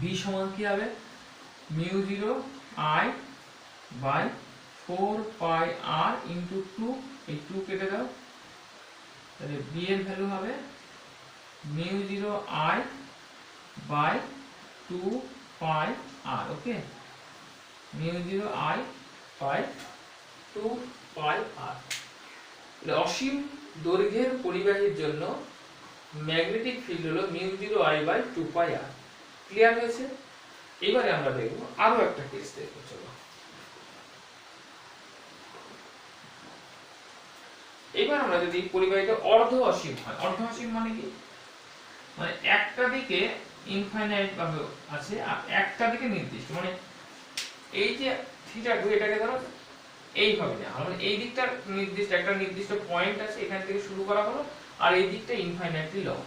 b সমান কি হবে, mu 0 I by 4 pi r into 2, এই 2 কেটে দাও, তাহলে b এর ভ্যালু হবে mu 0 I by 2 pi r। Okay, mu 0 I by 2 pi r। অসীম দৈর্ঘ্যের পরিবাহীর জন্য ম্যাগনেটিক ফিল্ড হলো mu 0 I by 2 pi r। Clear হয়েছে? এবারে আমরা দেখব আরো একটা কেস দেখব। চলো এবার আমরা যদি পরিবাহীটা অর্ধ অসীম হয়, অর্ধ অসীম মানে কি, মানে একটা দিকে ইনফাইনাইট ভাবে আছে আর একটা দিকে নির্দিষ্ট, মানে এই যে থিটা 2 এটাকে ধরো এইভাবে নেওয়া, মানে এই দিকটা নির্দিষ্ট একটা নির্দিষ্ট পয়েন্ট আছে, এখান থেকে শুরু করা হলো, আর এই দিকটা ইনফাইনাইটলি লং।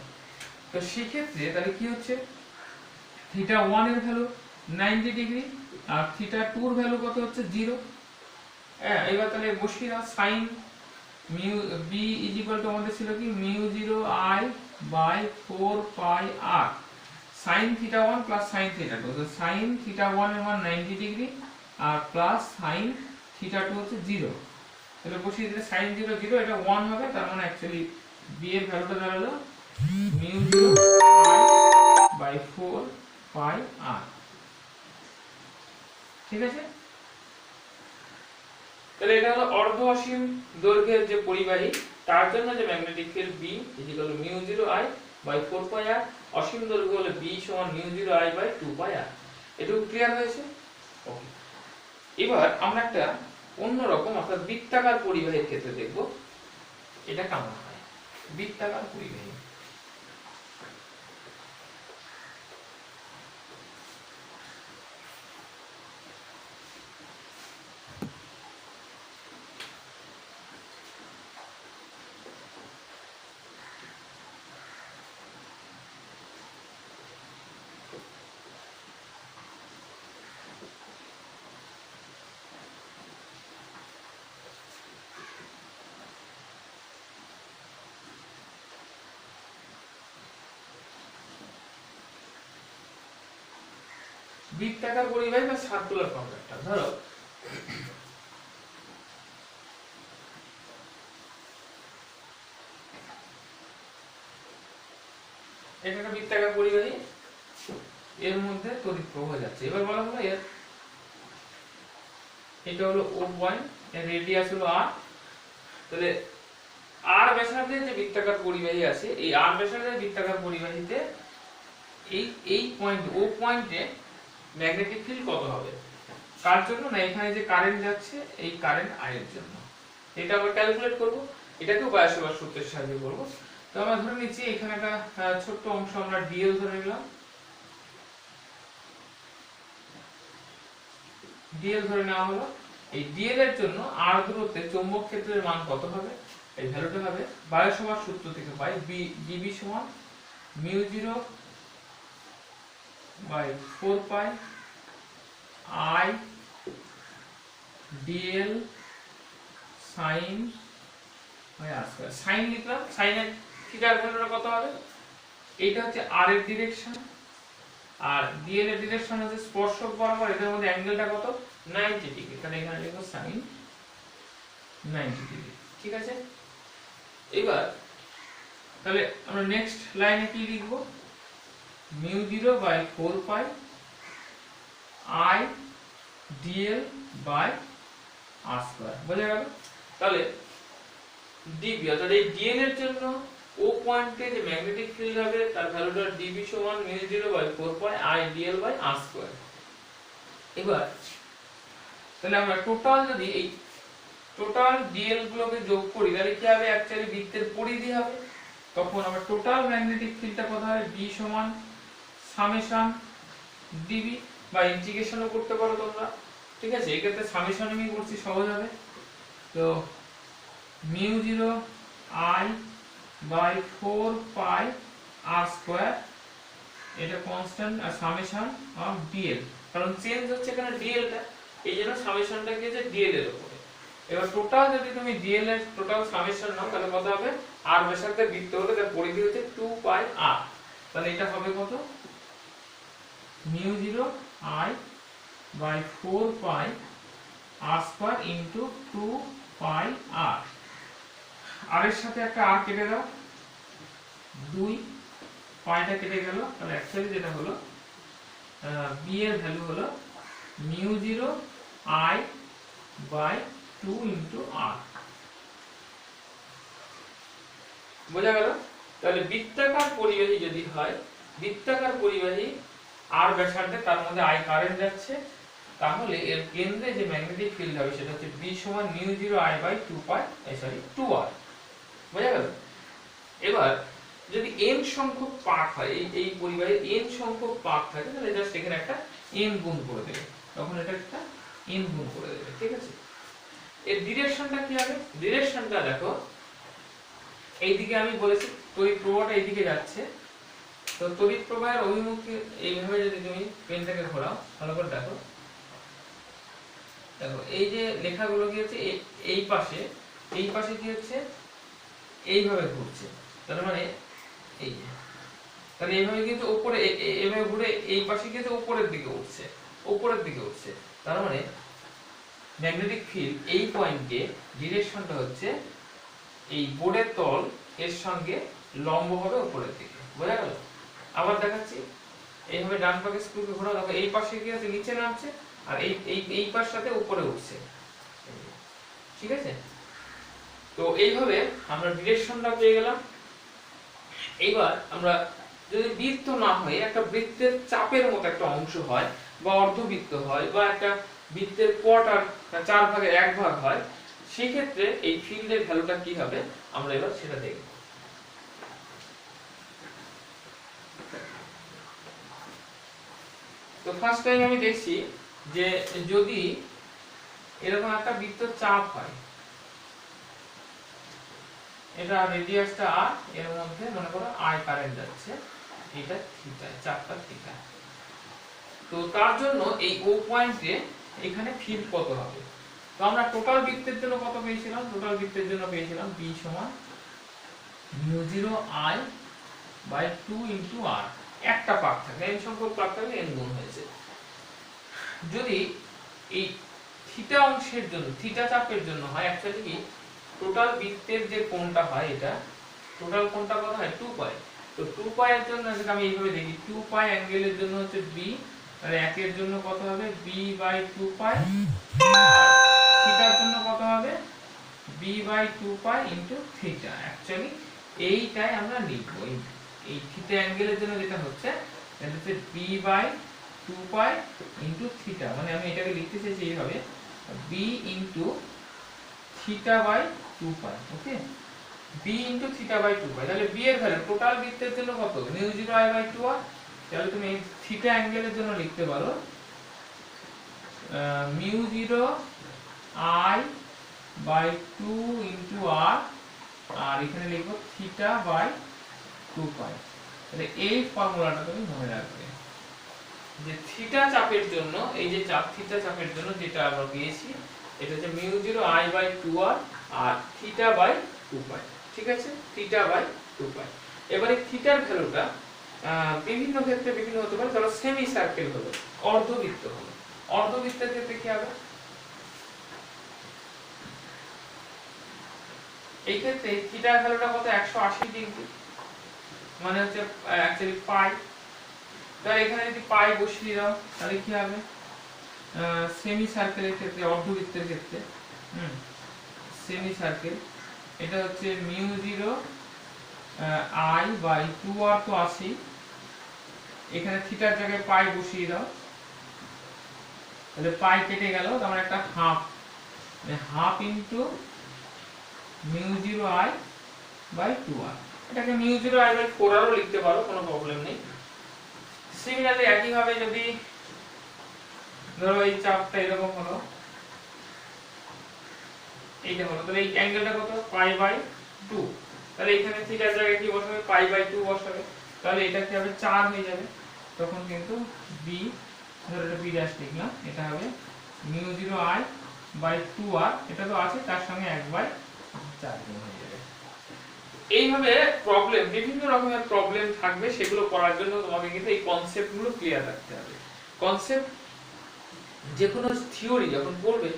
তো সেই ক্ষেত্রে তাহলে কি হচ্ছে, থিটা 1 এর ভ্যালু 90 ডিগ্রি আর থিটা 2 এর ভ্যালু কত হচ্ছে 0। হ্যাঁ, এবার তাহলে বসিয়ে দাও, sin mu b is equal to আমাদের ছিল কি mu 0 I by 4 pi r sin theta 1 plus sin theta 2। তো sin থিটা 1 এর মান 90 ডিগ্রি আর প্লাস sin থিটা 2 হচ্ছে 0। তাহলে বসিয়ে দিলে sin 0 0, এটা 1 হবে, তার মানে অ্যাকচুয়ালি b এর ভ্যালুটা দাঁড়ালো mu 0 I by 4 pi r। ঠিক আছে, তাহলে এটা হলো অর্ধ অসীম দৈর্ঘ্যের যে পরিবাহী, তার জন্য যে magnetic field B equal to mu 0 I by 4 pi r। অসীম দৈর্ঘ্য হলে B সমান mu 0 I by 2 pi r। এটুকু ক্লিয়ার হয়েছে? ওকে, এবার আমরা একটা অন্য রকম অর্থাৎ বৃত্তাকার পরিবাহীর ক্ষেত্রে দেখব এটা কেমন হয়। বৃত্তাকার পরিবাহী, বৃত্তাকার পরিবাহী বা সার্কুলার কন্ডাক্টর। ধরো এটা একটা বৃত্তাকার পরিবাহী, এর মধ্যে তড়িৎ প্রবাহ যাচ্ছে। এবার বলা হলো এর এটা হলো ও পয়েন্ট, এর রেডিয়াস হলো r। তাহলে r ব্যাসার্ধের যে বৃত্তাকার পরিবাহী আছে, এই r ব্যাসার্ধের বৃত্তাকার পরিবাহীতে এই পয়েন্ট ও পয়েন্টে ম্যাগনেটিক ফিল্ড কত হবে? কার জন্য? না এখানে যে কারেন্ট যাচ্ছে এই কারেন্ট I এর জন্য। এটা আমরা ক্যালকুলেট করব, এটাকেও বায়োট-সাভার্ট সূত্রের সাহায্যে করব। তো আমরা ধরে নিচ্ছি এখানে একটা ছোট্ট অংশ আমরা dl ধরে নিলাম। dl ধরে নেওয়া হলো। এই dl এর জন্য r দূরত্বে চৌম্বক ক্ষেত্রের মান কত হবে? এই ভ্যালুটা হবে বায়োট-সাভার্ট সূত্র থেকে পাই bb সমান μ0 by 4 pi I dl sin by r square. sin লিখলাম, sin এর থিটার ভ্যালুটা কত হবে? এইটা হচ্ছে r এর ডিরেকশন, আর dl এর ডিরেকশন হচ্ছে স্পর্শক বরাবর, এদের মধ্যে অ্যাঙ্গেলটা কত? 90 ডিগ্রি। তাহলে এখানে লিখব sin 90 ডিগ্রি। ঠিক আছে, এবার তাহলে আমরা নেক্সট লাইনে কি লিখব? μ0 by 4 pi I dl by r square. বোঝা গেল? তাহলে db, অর্থাৎ এই dl এর জন্য ও পয়েন্টে যে ম্যাগনেটিক ফিল্ড হবে তার ভ্যালুটা db সমান μ0 by 4 pi I dl by r square. এবার তাহলে আমরা টোটাল যদি এই টোটাল dl গুলোকে যোগ করি তাহলে কি হবে? অ্যাকচুয়ালি বৃত্তের পরিধি হবে। তখন আমরা টোটাল ম্যাগনেটিক ফিল্ডটা কত হবে? b সমান সামেশন db, বা ইন্টিগ্রেশনও করতে পারো তোমরা। ঠিক আছে, এই ক্ষেত্রে সামেশন আমি করছি, সহজ হবে। তো μ0 I by 4 pi r square, এটা কনস্ট্যান্ট, আর সামেশন অফ dl, কারণ চেঞ্জ হচ্ছে এখানে dl টা, এইজন্য সামেশনটা কি আছে dl এর উপরে। এবার টোটাল যদি তুমি dl এর টোটাল সামেশন নাও তাহলে কত হবে? r ব্যাসার্ধে বৃত্ত হলে তার পরিধি হচ্ছে 2 পাই r। তাহলে এটা হবে কত? μ0 I by 4 pi r square into 2 pi r। r এর সাথে একটা r কেটে দাও, 2 পাইটা কেটে গেল। তাহলে অ্যাকচুয়ালি যেটা হলো b এর ভ্যালু হলো μ0 I বাই 2 ইনটু r। বোঝা গেল? তাহলে বৃত্তাকার পরিবাহী যদি হয়, বৃত্তাকার পরিবাহী r ব্যাসার্ধে, তার মধ্যে I কারেন্ট যাচ্ছে, তাহলে এর কেন্দ্রে যে ম্যাগনেটিক ফিল্ড হবে সেটা হচ্ছে b সমান μ0 I বাই 2r। বোঝা গেল? এবার যদি n সংখ্যক পাক হয়, এই পরিবাহীর n সংখ্যক পাক থাকে, তাহলে জাস্ট এখানে একটা n গুণ করে দেবে, তখন এটা একটা n গুণ করে দেবে। ঠিক আছে, এর ডিরেকশনটা কি হবে? ডিরেকশনটা দেখো, এইদিকে আমি বলেছি তড়িৎ প্রবাহটা এইদিকে যাচ্ছে, তো তড়িৎ প্রবাহের অভিমুখে এইভাবে যদি তুমি পেনটাকে ঘোরাও, ভালো করে দেখো, দেখো এই যে লেখাগুলো কি হচ্ছে এই পাশে কি হচ্ছে এইভাবে ঘুরছে, তার মানে এই, তাহলে এইভাবে কিন্তু উপরে এইভাবে ঘুরে এই পাশে কিন্তু উপরের দিকে উঠছে, তার মানে ম্যাগনেটিক ফিল্ড এই পয়েন্টে ডিরেকশনটা হচ্ছে এই বোর্ডের তল এর সঙ্গে লম্ব হবে উপরের দিকে। বোঝা গেল? আবার দেখাচ্ছি, এইভাবে ডান পাশে স্ক্রুকে ঘোরাও, দেখো এই পাশে কি আছে নিচে নামছে, আর এই পাশের সাথে উপরে উঠছে। ঠিক আছে, তো এইভাবে আমরা ডিরেকশনটা পেয়ে গেলাম। এইবার আমরা যদি বৃত্ত না হয়, একটা বৃত্তের চাপের মতো একটা অংশ হয়, বা অর্ধবৃত্ত হয়, বা একটা বৃত্তের কোয়ার্টার 4 ভাগের 1 ভাগ হয়, সেই ক্ষেত্রে এই ফিল্ডের ভ্যালুটা কি হবে আমরা এবার সেটা দেখব। তো ফার্স্ট টাইম আমি দেখছি যে যদি এরকম একটা বৃত্তের চাপ হয়, এটা রেডিয়াসটা r, এর মধ্যে মনে করো I কারেন্ট যাচ্ছে, এটা থিটা, চাপটা থিটা। তো তার জন্য এই ও পয়েন্টে এখানে ফিল্ড কত হবে? তো আমরা টোটাল বৃত্তের জন্য কত পেয়েছিলাম? টোটাল বৃত্তের জন্য পেয়েছিলাম b সমান μ0 I বাই 2 ইনটু r। একটা পাক থাকে, n সংখ্যক পাক থাকলে n গুণ হয়েছে। যদি এই থিটা অংশের জন্য, থিটা চাপের জন্য হয় অ্যাকচুয়ালি কি টোটাল বৃত্তের যে কোণটা হয়, এটা টোটাল কোণটা কত হয় 2 পাই। তো 2 পাই এর জন্য যদি আমি এইভাবে দেখি 2 পাই অ্যাঙ্গেলের জন্য হচ্ছে b, আর 1 এর জন্য কত হবে b বাই 2 পাই, থিটার জন্য কত হবে b by 2 pi into theta. Actually এইটাই আমরা লিখব, এই থিটা অ্যাঙ্গেলের জন্য যেটা হচ্ছে এটা হচ্ছে b by 2 pi into theta, মানে আমি এটাকে লিখতে চাইছি এইভাবে b into theta by 2 pi. Okay, b into theta by 2 pi. তাহলে b এর ভ্যালু টোটাল বৃত্তের জন্য কত মিউ 0 i বাই 2r। তাহলে তুমি থিটা অ্যাঙ্গেলের জন্য লিখতে পারো mu 0 i by 2 into r, আর এখানে লিখবো থিটা বাই 2 পাই। তাহলে এই ফর্মুলাটা তুমি মনে রাখবে যে থিটা চাপের জন্য, এই যে চাপ থিটা চাপের জন্য যেটা আমরা পেয়েছি এটা হচ্ছে মিউ 0 i বাই 2r আর থিটা বাই 2 পাই। ঠিক আছে, থিটা বাই 2 পাই। এবারে থিটার ভ্যালুটা বিভিন্ন ক্ষেত্রে বিভিন্ন হতে পারে। ধরো সেমি সার্কেল হলো, অর্ধবৃত্ত হলো, অর্ধবৃত্তের ক্ষেত্রে কি হবে, এই ক্ষেত্রে থিটার ভ্যালুটা কত 180 ডিগ্রি, মানে হচ্ছে অ্যাকচুয়ালি পাই। তাহলে এখানে যদি পাই বসিয়ে দাও তাহলে কি হবে সেমি সার্কেলের ক্ষেত্রে, অর্ধবৃত্তের ক্ষেত্রে সেমি সার্কেল এটা হচ্ছে মিউ 0 i বাই 2r তো আসি, এখানে থিটার জায়গায় পাই বসিয়ে দাও, তাহলে পাই কেটে গেল, তার মানে একটা হাফ, মানে half into mu 0 i by 2r। এটাকে মিউ 0 i বাই 4r ও লিখতে পারো, কোনো প্রবলেম নেই। সিমিলারলি একই ভাবে যদি ধরো এই চাপটা এরকম হলো, এইটা হলো, তাহলে এই অ্যাঙ্গেলটা কত পাই বাই 2, তাহলে এখানে থিটার জায়গায় কি বসাবে পাই বাই 2 বসাবে, তাহলে এটা কি হবে 4 হয়ে যাবে। তখন কিন্তু b, ধরো এটা b ড্যাশ লিখলাম, এটা হবে মিউ 0 i বাই 2r, এটা তো আছে তার সঙ্গে 1 বাই 4 গুণ হয়ে যাবে। এইভাবে প্রবলেম, বিভিন্ন রকমের প্রবলেম থাকবে, সেগুলো করার জন্য তোমাকে কিন্তু এই কনসেপ্টগুলো ক্লিয়ার রাখতে হবে। কনসেপ্ট যে কোনো থিওরি যখন পড়বে,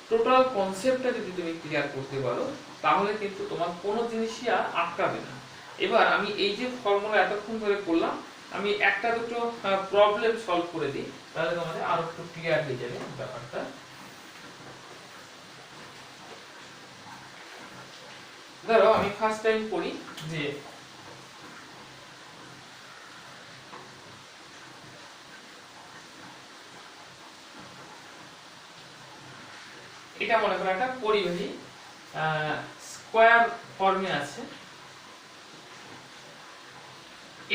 টোটাল কনসেপ্টটা যদি তুমি ক্লিয়ার করতে পারো তাহলে কিন্তু তোমার কোনো জিনিসই আর আটকাবে না। এবার আমি এই যে ফর্মুলা এতক্ষণ ধরে করলাম, আমি একটা দুটো প্রবলেম সলভ করে দিই, তাহলে তোমাদের আরো একটু ক্লিয়ার হয়ে যাবে ব্যাপারটা। ধরো আমি ফার্স্ট টাইম করি যে এটা মনে করো একটা পরিবাহী স্কয়ার ফর্মে আছে,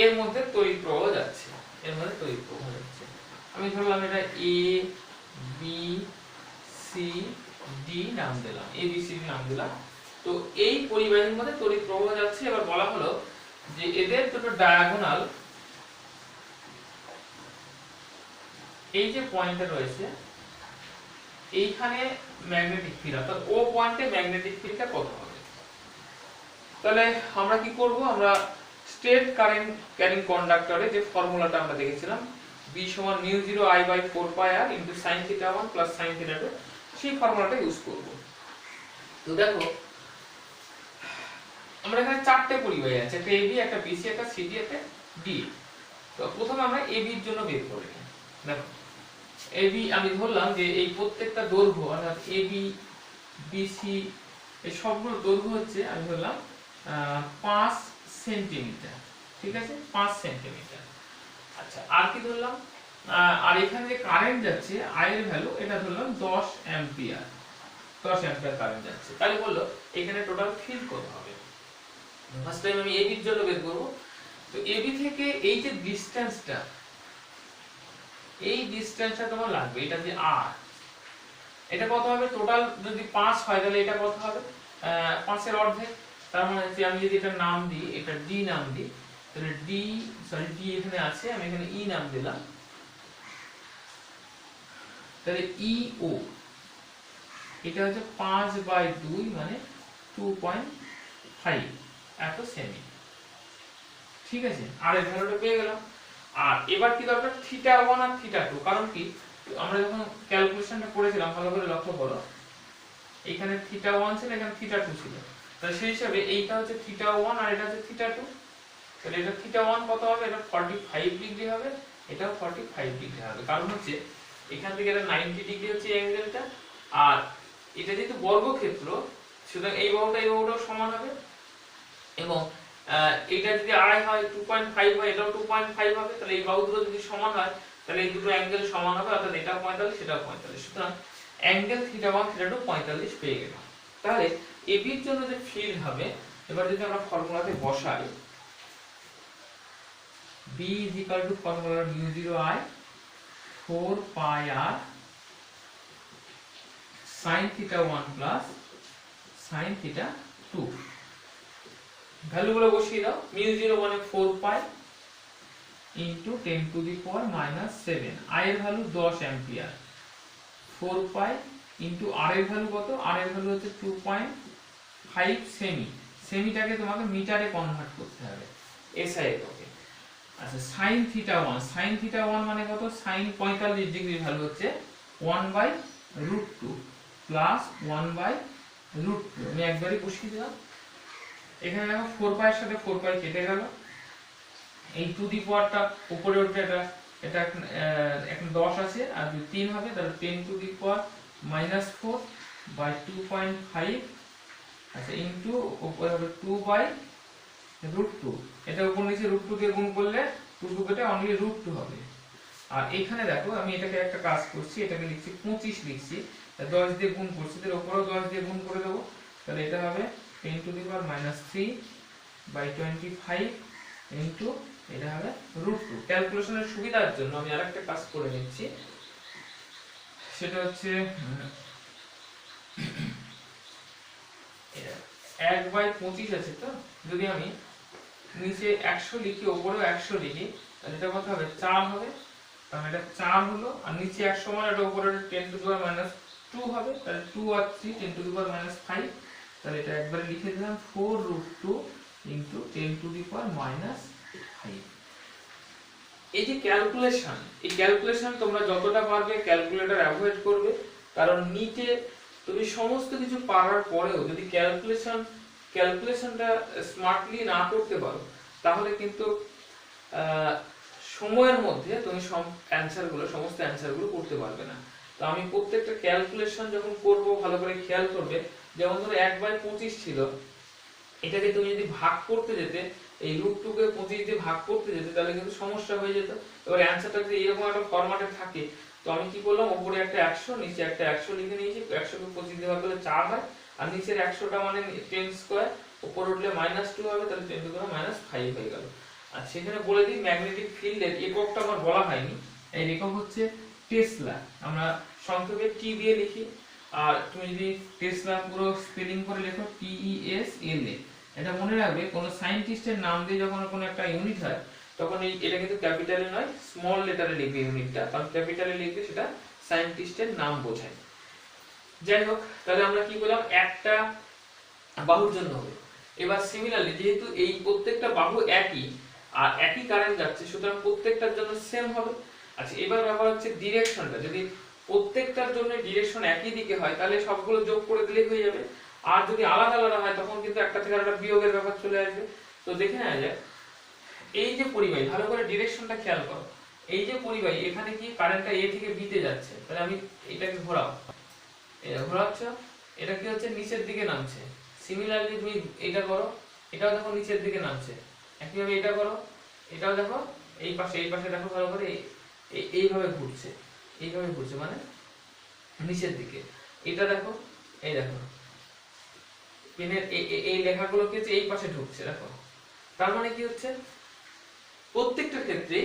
এর মধ্যে তড়িৎ প্রবাহ যাচ্ছে, এর মধ্যে তড়িৎ প্রবাহ যাচ্ছে। আমি ধরলাম এটা এ বি সি ডি নাম দিলাম, এ বি সি ডি নাম দিলাম। তো এই পরিবাহীর মধ্যে তড়িৎ প্রবাহ যাচ্ছে। এবার বলা হলো যে এদের দুটো ডায়াগোনাল, এই যে পয়েন্টটা রয়েছে এইখানে ম্যাগনেটিক ফিল্ড, অর্থাৎ ও পয়েন্টে ম্যাগনেটিক ফিল্ডটা কত হবে। তাহলে আমরা কি করব, আমরা স্ট্রেট কারেন্ট ক্যারিং কন্ডাক্টরে যে ফর্মুলাটা আমরা দেখেছিলাম b সমান mu 0 i by 4 pi r into sin theta 1 plus sin theta 2, সেই ফর্মুলাটা ইউজ করব। তো দেখো আমরা এখানে চারটে পরিবাহী আছে, একটা ab, একটা bc, একটা cd, একটা d। তো প্রথমে আমরা ab এর জন্য বের করে নিই। দেখো ab আমি ধরলাম যে এই প্রত্যেকটা দৈর্ঘ্য অর্থাৎ ab bc এই সবগুলো দৈর্ঘ্য হচ্ছে আমি ধরলাম 5 সেন্টিমিটার। ঠিক আছে, 5 সেন্টিমিটার। আচ্ছা, আর কি ধরলাম, আর এখানে যে কারেন্ট যাচ্ছে i এর ভ্যালু এটা ধরলাম 10 অ্যাম্পিয়ার, 10 অ্যাম্পিয়ার কারেন্ট যাচ্ছে। তাহলে বললো এখানে টোটাল ফিল্ড কত হবে। ফার্স্ট টাইম আমি ab এর জন্য বের করব। তো ab থেকে এই যে ডিসটেন্সটা, এই ডিসটেন্সটা তোমার লাগবে, এটা যে r, এটা কত হবে টোটাল, যদি 5 হয় তাহলে এটা কত হবে 5 এর অর্ধেক। তার মানে যে আমি যদি এটা নাম দিই, এটা d নাম দিই, তাহলে d এখানে আছে, আমি এখানে e নাম দিলাম, তাহলে EO এটা হচ্ছে 5/2 মানে 2.5 এত সেমি। ঠিক আছে, আর এর ভ্যালুটা পেয়ে গেলাম। আর এবার কি দরকার থিটা 1 আর থিটা 2, কারণ কি আমরা যখন ক্যালকুলেশনটা করেছিলাম ভালো করে লক্ষ্য করো, এখানে θ1 ছিল, এখানে θ2 ছিল, তাহলে সেই হিসাবে এইটা হচ্ছে θ1 আর এটা হচ্ছে θ2, তাহলে এটা θ1 কত হবে, এটা 45 ডিগ্রি হবে, এটাও 45 ডিগ্রি হবে। কারণ হচ্ছে এখান থেকে এটা 90 ডিগ্রি হচ্ছে এই অ্যাঙ্গেলটা, আর এটা যেহেতু বর্গক্ষেত্র সুতরাং এই বাহুটাও সমান হবে, এবং এটা যদি আড়াই হয় 2.5 হয়, এটাও 2.5 হবে, তাহলে এই বাহু দুটো যদি সমান হয় তাহলে এই দুটো অ্যাঙ্গেল সমান হবে, অর্থাৎ এটা 45 সেটাও 45, সুতরাং অ্যাঙ্গেল θ1 θ2 45 পেয়ে গেলাম। তাহলে AB এর জন্য যে ফিল্ড হবে, এবার যদি আমরা ফর্মুলাতে বসাই, B formula μ0I 4 pi r sin θ1 plus sin θ2, ভ্যালুগুলো বসিয়ে দাও। μ0 মানে 4 পাই into 10 to the power -7, I এর ভ্যালু 10 অ্যাম্পিয়ার, 4 পাই ইনটু r এর ভ্যালু কত, r এর ভ্যালু হচ্ছে 2.5 সেমি, সেমিটাকে তোমাকে মিটারে কনভার্ট করতে হবে SI এককে। আচ্ছা sin θ1 মানে কত, sin 45 ডিগ্রি ভ্যালু হচ্ছে 1/√2 প্লাস 1/√2, আমি একবারই বসিয়ে দিলাম। এখানে দেখো 4 পাই এর সাথে 4 পাই কেটে গেল, এই টু দি পাওয়ারটা উপরে উঠবে, এটা এখন 10 আছে, আর যদি 3 হবে তাহলে 10 টু দি পাওয়ার -4 বাই 2.5, আচ্ছা ইনটু উপরে হবে 2/√2, এটা উপর নিচে √2 কে গুণ করলে 2 কেটে অনলি √2 হবে। আর এখানে দেখো আমি এটাকে একটা কাজ করছি, এটাকে লিখছি 25 লিখছি, 10 দিয়ে গুণ করছি, এর উপরেও 10 দিয়ে গুণ করে দেব, তাহলে এটা হবে 10 to the power -3 by 25 into এটা হবে √2। ক্যালকুলেশনের সুবিধার জন্য আমি আরেকটা কাজ করে নিচ্ছি, সেটা হচ্ছে 1/25 আছে, তো যদি আমি নিচে 100 লিখি উপরেও 100 লিখি তাহলে এটা কত হবে, 4 হবে, তাহলে এটা 4 হলো, আর নিচে 100 মানে এটা উপরে 10 টু দি পাওয়ার -2 হবে, তাহলে 2 আর 3 10 টু দি পাওয়ার -5, তাহলে এটা একবারে লিখে দিলাম 4√2 ইনটু 10 টু দি পাওয়ার -5। এই যে ক্যালকুলেশন, এই ক্যালকুলেশন তোমরা যতটা পারবে ক্যালকুলেটর অ্যাভয়েড করবে, কারণ নিটে তুমি সমস্ত কিছু পারার পরেও যদি ক্যালকুলেশনটা স্মার্টলি না করতে পারো তাহলে কিন্তু সময়ের মধ্যে তুমি সমস্ত অ্যানসারগুলো করতে পারবে না। তো আমি প্রত্যেকটা ক্যালকুলেশন যখন করব ভালো করে খেয়াল করবে, যেমন ধরো 1/25 ছিল, এটাকে তুমি যদি ভাগ করতে যেতে, এই √2 কে 25 দিয়ে ভাগ করতে যেতে, তাহলে কিন্তু সমস্যা হয়ে যেত। এবার অ্যানসারটা যদি এরকম একটা ফরম্যাটে থাকে, তো আমি কি করলাম, উপরে একটা 100 নিচে একটা 100 লিখে নিয়েছি, 100 কে 25 দিয়ে ভাগ করলে 4 হয়, আর নিচের 100টা মানে 10 স্কয়ার, উপরে উঠলে -2 হবে, তাহলে 10 টু দি পাওয়ার -5 হয়ে গেল। আর সেখানে বলে দিই ম্যাগনেটিক ফিল্ডের এককটা আমার বলা হয়নি, এই একক হচ্ছে টেসলা, আমরা সংক্ষেপে টি দিয়ে লিখি, আর তুমি যদি টেসলা পুরো স্পেলিং করে লেখো TESLA, এটা মনে রাখবে কোন সায়েন্টিস্টের নাম দিয়ে যখন কোনো একটা ইউনিট হয় তখন এটা কিন্তু ক্যাপিটালে নয় স্মল লেটারে লিখবে ইউনিটটা, কারণ ক্যাপিটালে লিখবে সেটা সায়েন্টিস্টের নাম বোঝায়। যাই হোক, তাহলে আমরা কি বললাম, একটা বাহুর জন্য হবে। এবার সিমিলারলি যেহেতু এই প্রত্যেকটা বাহু একই আর একই কারেন্ট যাচ্ছে, সুতরাং প্রত্যেকটার জন্য সেম হবে। আচ্ছা এবার ব্যাপার হচ্ছে ডিরেকশনটা, যদি প্রত্যেকটার জন্য ডিরেকশন একই দিকে হয় তাহলে সবগুলো যোগ করে দিলেই হয়ে যাবে, আর যদি আলাদা আলাদা হয় তখন কিন্তু একটা থেকে আরেকটা বিয়োগের ব্যাপার চলে আসবে। তো দেখে নেওয়া যায়, এই যে পরিবাহী, ভালো করে ডিরেকশনটা খেয়াল করো, এই যে পরিবাহী এখানে কি কারেন্টটা A থেকে B তে যাচ্ছে, তাহলে আমি এটাকে ঘোরাও, এটা ঘোরাচ্ছ, এটা কি হচ্ছে নিচের দিকে নামছে। সিমিলারলি তুমি এটা করো, এটাও দেখো নিচের দিকে নামছে, একইভাবে এটা করো, এটাও দেখো এই পাশে দেখো ভালো করে, এইভাবে ঘুরছে, এইভাবে ঘুরছে মানে নিচের দিকে। এটা দেখো, এই দেখো পেনের এই লেখাগুলো কি হচ্ছে এই পাশে ঢুকছে, দেখো, তার মানে কি হচ্ছে প্রত্যেকটা ক্ষেত্রে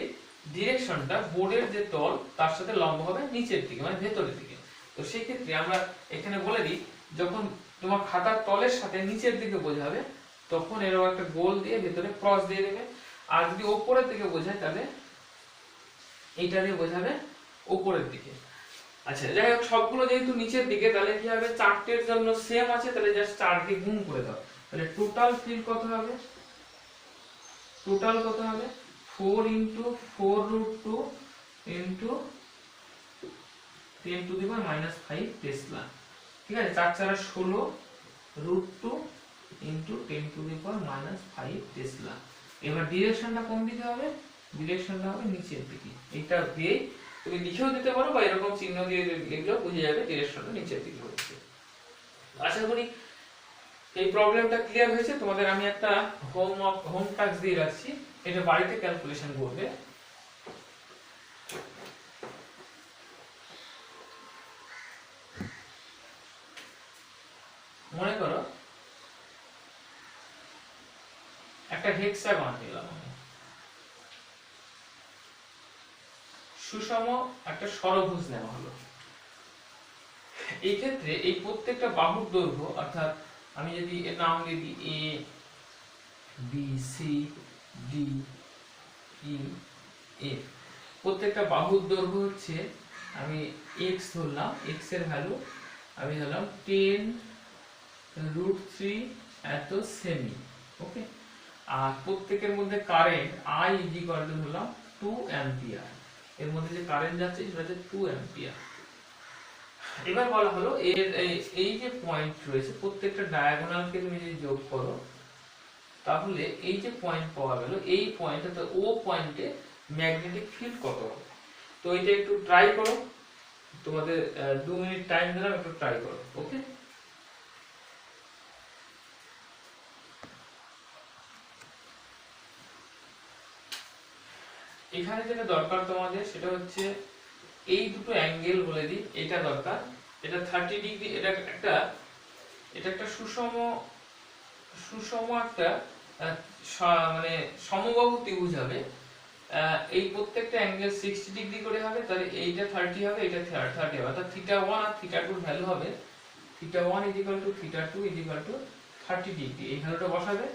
ডিরেকশনটা বোর্ডের যে তল তার সাথে লম্ব হবে নিচের দিকে মানে ভেতরের দিকে। তো সেই ক্ষেত্রে আমরা এখানে বলে দিই, যখন তোমার খাতার তলের সাথে নিচের দিকে বোঝাবে তখন এরকম একটা গোল দিয়ে ভেতরে ক্রস দিয়ে দেবে, আর যদি উপরের দিকে বোঝায় তাহলে এইটা দিয়ে বোঝাবে উপরের দিকে। আচ্ছা যাই হোক, সবগুলো যেহেতু নিচের দিকে তাহলে কি হবে, চারটের জন্য সেম আছে, তাহলে জাস্ট 4 দিয়ে গুণ করে দাও, তাহলে টোটাল ফিল্ড কত হবে, 4 * 4√2 * 10⁻⁵ টেসলা। ঠিক আছে, 4 4 16 √2 ইনটু 10⁻⁵ টেসলা। এবার ডিরেকশনটা কোন দিকে হবে? ডিরেকশনটা হবে নিচের দিকে। এটা দিয়ে তুমি লিখেও দিতে পারো বা এরকম চিহ্ন দিয়ে লিখলেও বুঝে যাবে ডিরেকশনটা নিচের দিকে হচ্ছে। আশা করি এই প্রবলেমটা ক্লিয়ার হয়েছে। তোমাদের আমি একটা হোম টাস্ক দিয়ে রাখছি, এটা বাড়িতে ক্যালকুলেশন করবে। মনে করো একটা হেক্সাগন নিলাম, সুষম একটা ষড়ভুজ নেওয়া হলো। এই ক্ষেত্রে এই প্রত্যেকটা বাহুর দৈর্ঘ্য, অর্থাৎ আমি যদি এর নাম দিয়ে দিই A B C D E F, প্রত্যেকটা বাহুর দৈর্ঘ্য হচ্ছে, আমি এক্স ধরলাম, এক্স এর ভ্যালু আমি ধরলাম 10√3 এত সেমি। ওকে, আর প্রত্যেকের মধ্যে কারেন্ট আই ধরলাম 2 অ্যাম্পিয়ার। এর মধ্যে যে কারেন্ট যাচ্ছে সেটা হচ্ছে 2 অ্যাম্পিয়ার। এবার বলা হলো এর এই যে পয়েন্ট রয়েছে প্রত্যেকটা ডায়াগোনালকে তুমি যদি যোগ করো তাহলে এই যে পয়েন্ট পাওয়া গেল, এই পয়েন্টে তো ও পয়েন্টে ম্যাগনেটিক ফিল্ড কত হবে। তো এটা একটু ট্রাই করো, তোমাদের 2 মিনিট টাইম দিলাম, একটু ট্রাই করো। ওকে, এখানে যেটা দরকার তোমাদের সেটা হচ্ছে এই দুটো অ্যাঙ্গেল বলে দিই, এটা দরকার, এটা 30 ডিগ্রি, এটা একটা সুষম একটা মানে সমবাহু ত্রিভুজ হবে। এই প্রত্যেকটা অ্যাঙ্গেল 60 ডিগ্রি করে হবে, তাহলে এইটা 30 হবে, এটা 30 হবে, অর্থাৎ θ1 আর θ2 এর ভ্যালু হবে θ1 θ2 30 ডিগ্রি। এই ভ্যালুটা বসাবে।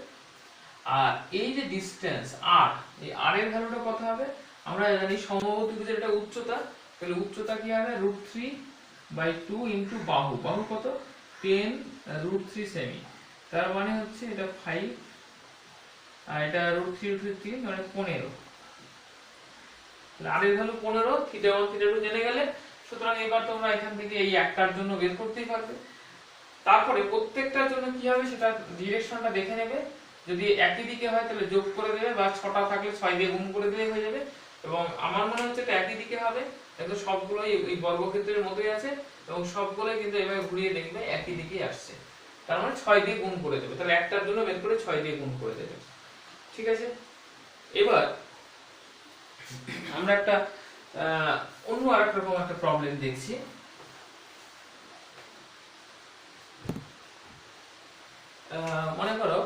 আর এই যে ডিসটেন্স r, এই r এর ভ্যালুটা কত হবে? আমরা জানি সমবাহু ত্রিভুজের এটা উচ্চতা, তাহলে উচ্চতা কি হবে? √3/2 ইনটু বাহু কত? 10√3 সেমি। তার মানে হচ্ছে এটা 5 আর এটা √3 মানে 15। তাহলে r এর ভ্যালু 15, θ1 θ2 জেনে গেলে, সুতরাং এবার তোমরা এখান থেকে এই একটার জন্য বের করতেই পারবে। তারপরে প্রত্যেকটার জন্য কি হবে সেটা ডিরেকশনটা দেখে নেবে। যদি একই দিকে হয় তাহলে যোগ করে দেবে, বা 6টা থাকলে 6 দিয়ে গুণ করে দিলেই হয়ে যাবে। এবং আমার মনে হচ্ছে এটা একই দিকে হবে, কিন্তু সবগুলোই এই বর্গক্ষেত্রের মতোই আছে এবং সবগুলোই কিন্তু এভাবে ঘুরিয়ে দেখবে একই দিকেই আসছে। তার মানে 6 দিয়ে গুণ করে দেবে, তাহলে একটার জন্য বের করে 6 দিয়ে গুণ করে দেবে। ঠিক আছে, এবার আমরা একটা অন্য আরেকটা রকম একটা প্রবলেম দেখছি। মনে করো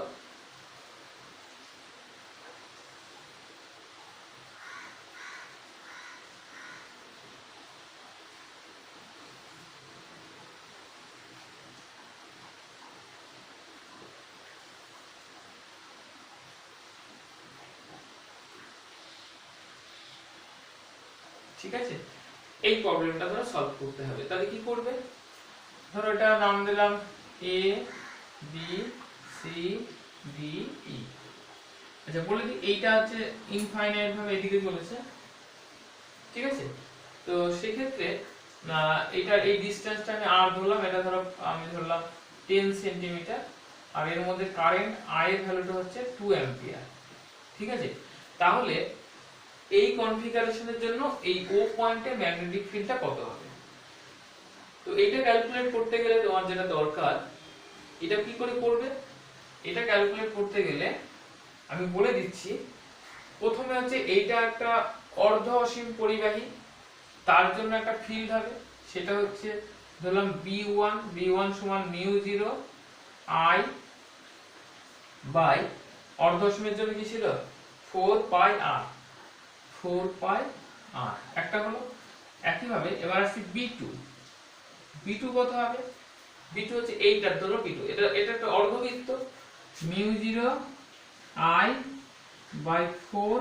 ঠিক আছে, এই প্রবলেমটা ধরো সলভ করতে হবে। তাহলে কি করবে? ধরো এটা নাম দিলাম এ বি সি ডি ই। আচ্ছা, বলে দিই এইটা হচ্ছে ইনফাইনাইট ভাবে এদিকে চলেছে। ঠিক আছে, তো সেই ক্ষেত্রে এইটার এই ডিসটেন্সটা আমি r ধরলাম, এটা ধরো আমি ধরলাম 10 সেন্টিমিটার, আর এর মধ্যে কারেন্ট I এর ভ্যালুটা হচ্ছে 2 অ্যাম্পিয়ার। ঠিক আছে, তাহলে এই কনফিগারেশনের জন্য এই ও পয়েন্টে ম্যাগনেটিক ফিল্ডটা কত হবে? তো এটা ক্যালকুলেট করতে গেলে তোমার যেটা দরকার, এটা কি করে করবে? এটা ক্যালকুলেট করতে গেলে আমি বলে দিচ্ছি, প্রথমে হচ্ছে এইটা একটা অর্ধ অসীম পরিবাহী, তার জন্য একটা ফিল্ড হবে, সেটা হচ্ছে ধরলাম b1 সমান μ0 I বাই অর্ধ অসীমের জন্য কি ছিল 4πr একটা হলো। একইভাবে এবার আসছি b2 কত হবে? b2 হচ্ছে এইটার ধরো b2, এটা একটা অর্ধবৃত্ত, μ0 I বাই 4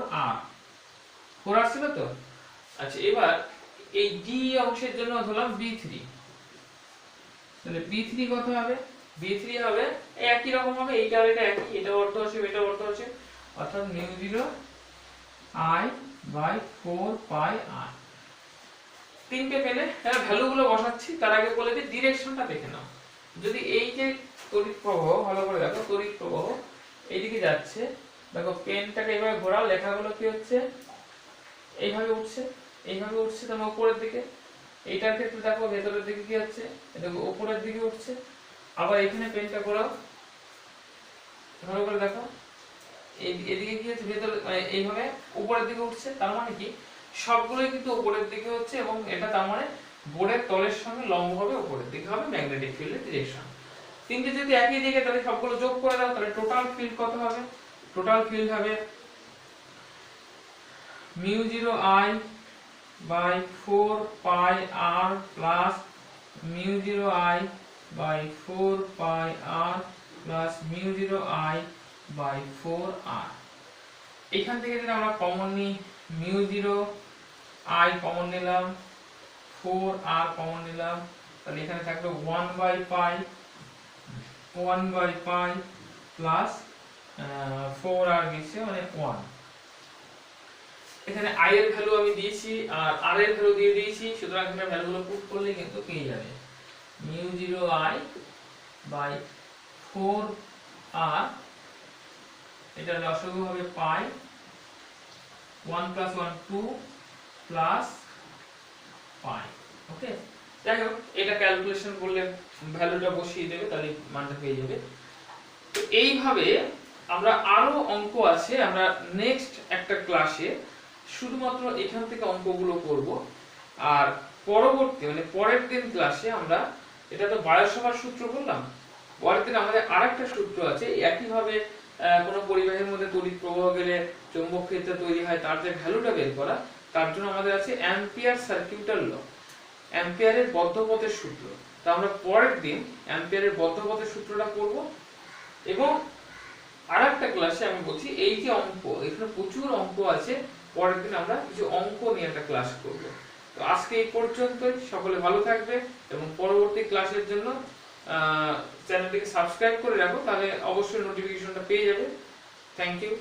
আসছিল তো। আচ্ছা, এবার এই ডি অংশের জন্য ধরলাম b3, তাহলে b3 কত হবে? b3 হবে একই রকম হবে, এইটা আর এটা একই, এটা অর্ধ অসীম এটা অর্ধ অসীম, অর্থাৎ μ0 I বাই 4πr। তিনটে পেনে ভ্যালুগুলো বসাচ্ছি, তার আগে বলে দিই ডিরেকশনটা দেখে নাও। যদি এই যে তড়িৎ প্রবাহ, ভালো করে দেখো, তড়িৎ প্রবাহ এইদিকে যাচ্ছে, দেখো পেনটাকে এইভাবে ঘোরাও, লেখাগুলো কি হচ্ছে এইভাবে উঠছে, এইভাবে উঠছে তোমার উপরের দিকে। এইটার ক্ষেত্রে দেখো ভেতরের দিকে কি হচ্ছে, দেখো উপরের দিকে উঠছে। আবার এখানে পেনটা ঘোরাও, ভালো করে দেখো, এদিকে কি হচ্ছে, ভেতরে এইভাবে উপরের দিকে উঠছে। তার মানে কি সবগুলোই কিন্তু উপরের দিকে হচ্ছে, এবং এটা তার মানে বোর্ডের তলের সঙ্গে লম্বভাবে উপরের দিকে হবে ম্যাগনেটিক ফিল্ডের ডিরেকশন। তিনটে যদি একই দিকে, তাহলে সবগুলো যোগ করে দাও, তাহলে টোটাল ফিল্ড কত হবে? টোটাল ফিল্ড হবে μ0I by 4 pi r plus μ0I by 4 pi r plus μ0I by 4r। এখান থেকে যদি আমরা কমন নিই, μ0I কমন নিলাম, 4r কমন নিলাম, তাহলে এখানে থাকলো 1 by pi প্লাস 4r গেছে মানে 1। এখানে i এর ভ্যালু আমি দিয়েছি আর r এর ভ্যালু দিয়ে দিয়েছি, সুতরাং এখানে ভ্যালুগুলো পুট করলে কিন্তু পেয়ে যাবে μ0I by 4r, এটা লসাগু হবে পাই 1 plus 1 2 plus পাই। ওকে, যাই হোক এটা ক্যালকুলেশন করলে ভ্যালুটা বসিয়ে দেবে, তাহলে মানটা পেয়ে যাবে। তো এইভাবে আমরা আরো অঙ্ক আছে, আমরা নেক্সট একটা ক্লাসে শুধুমাত্র এখান থেকে অঙ্কগুলো করব। আর পরবর্তী মানে পরের দিন ক্লাসে আমরা, এটা তো বায়োট-সাভার্ট সূত্র বললাম, পরের দিন আমাদের আরেকটা সূত্র আছে, একইভাবে কোনো পরিবাহীর মধ্যে তড়িৎ প্রবাহ গেলে চৌম্বক ক্ষেত্র তৈরি হয়, তার যে ভ্যালুটা বের করা, তার জন্য আমাদের আছে অ্যাম্পিয়ার সার্কিউটার ল, অ্যাম্পিয়ারের বদ্ধপথের সূত্র। তো আমরা পরের দিন অ্যাম্পিয়ারের বদ্ধপথের সূত্রটা করব। এবং আরেকটা ক্লাসে আমি বলছি, এই যে অঙ্ক, এখানে প্রচুর অঙ্ক আছে, পরের দিন আমরা কিছু অঙ্ক নিয়ে একটা ক্লাস করব। তো আজকে এই পর্যন্তই, সকলে ভালো থাকবে এবং পরবর্তী ক্লাসের জন্য চ্যানেলটিকে সাবস্ক্রাইব করে রাখো, তাহলে অবশ্যই নোটিফিকেশনটা পেয়ে যাবে। Thank you.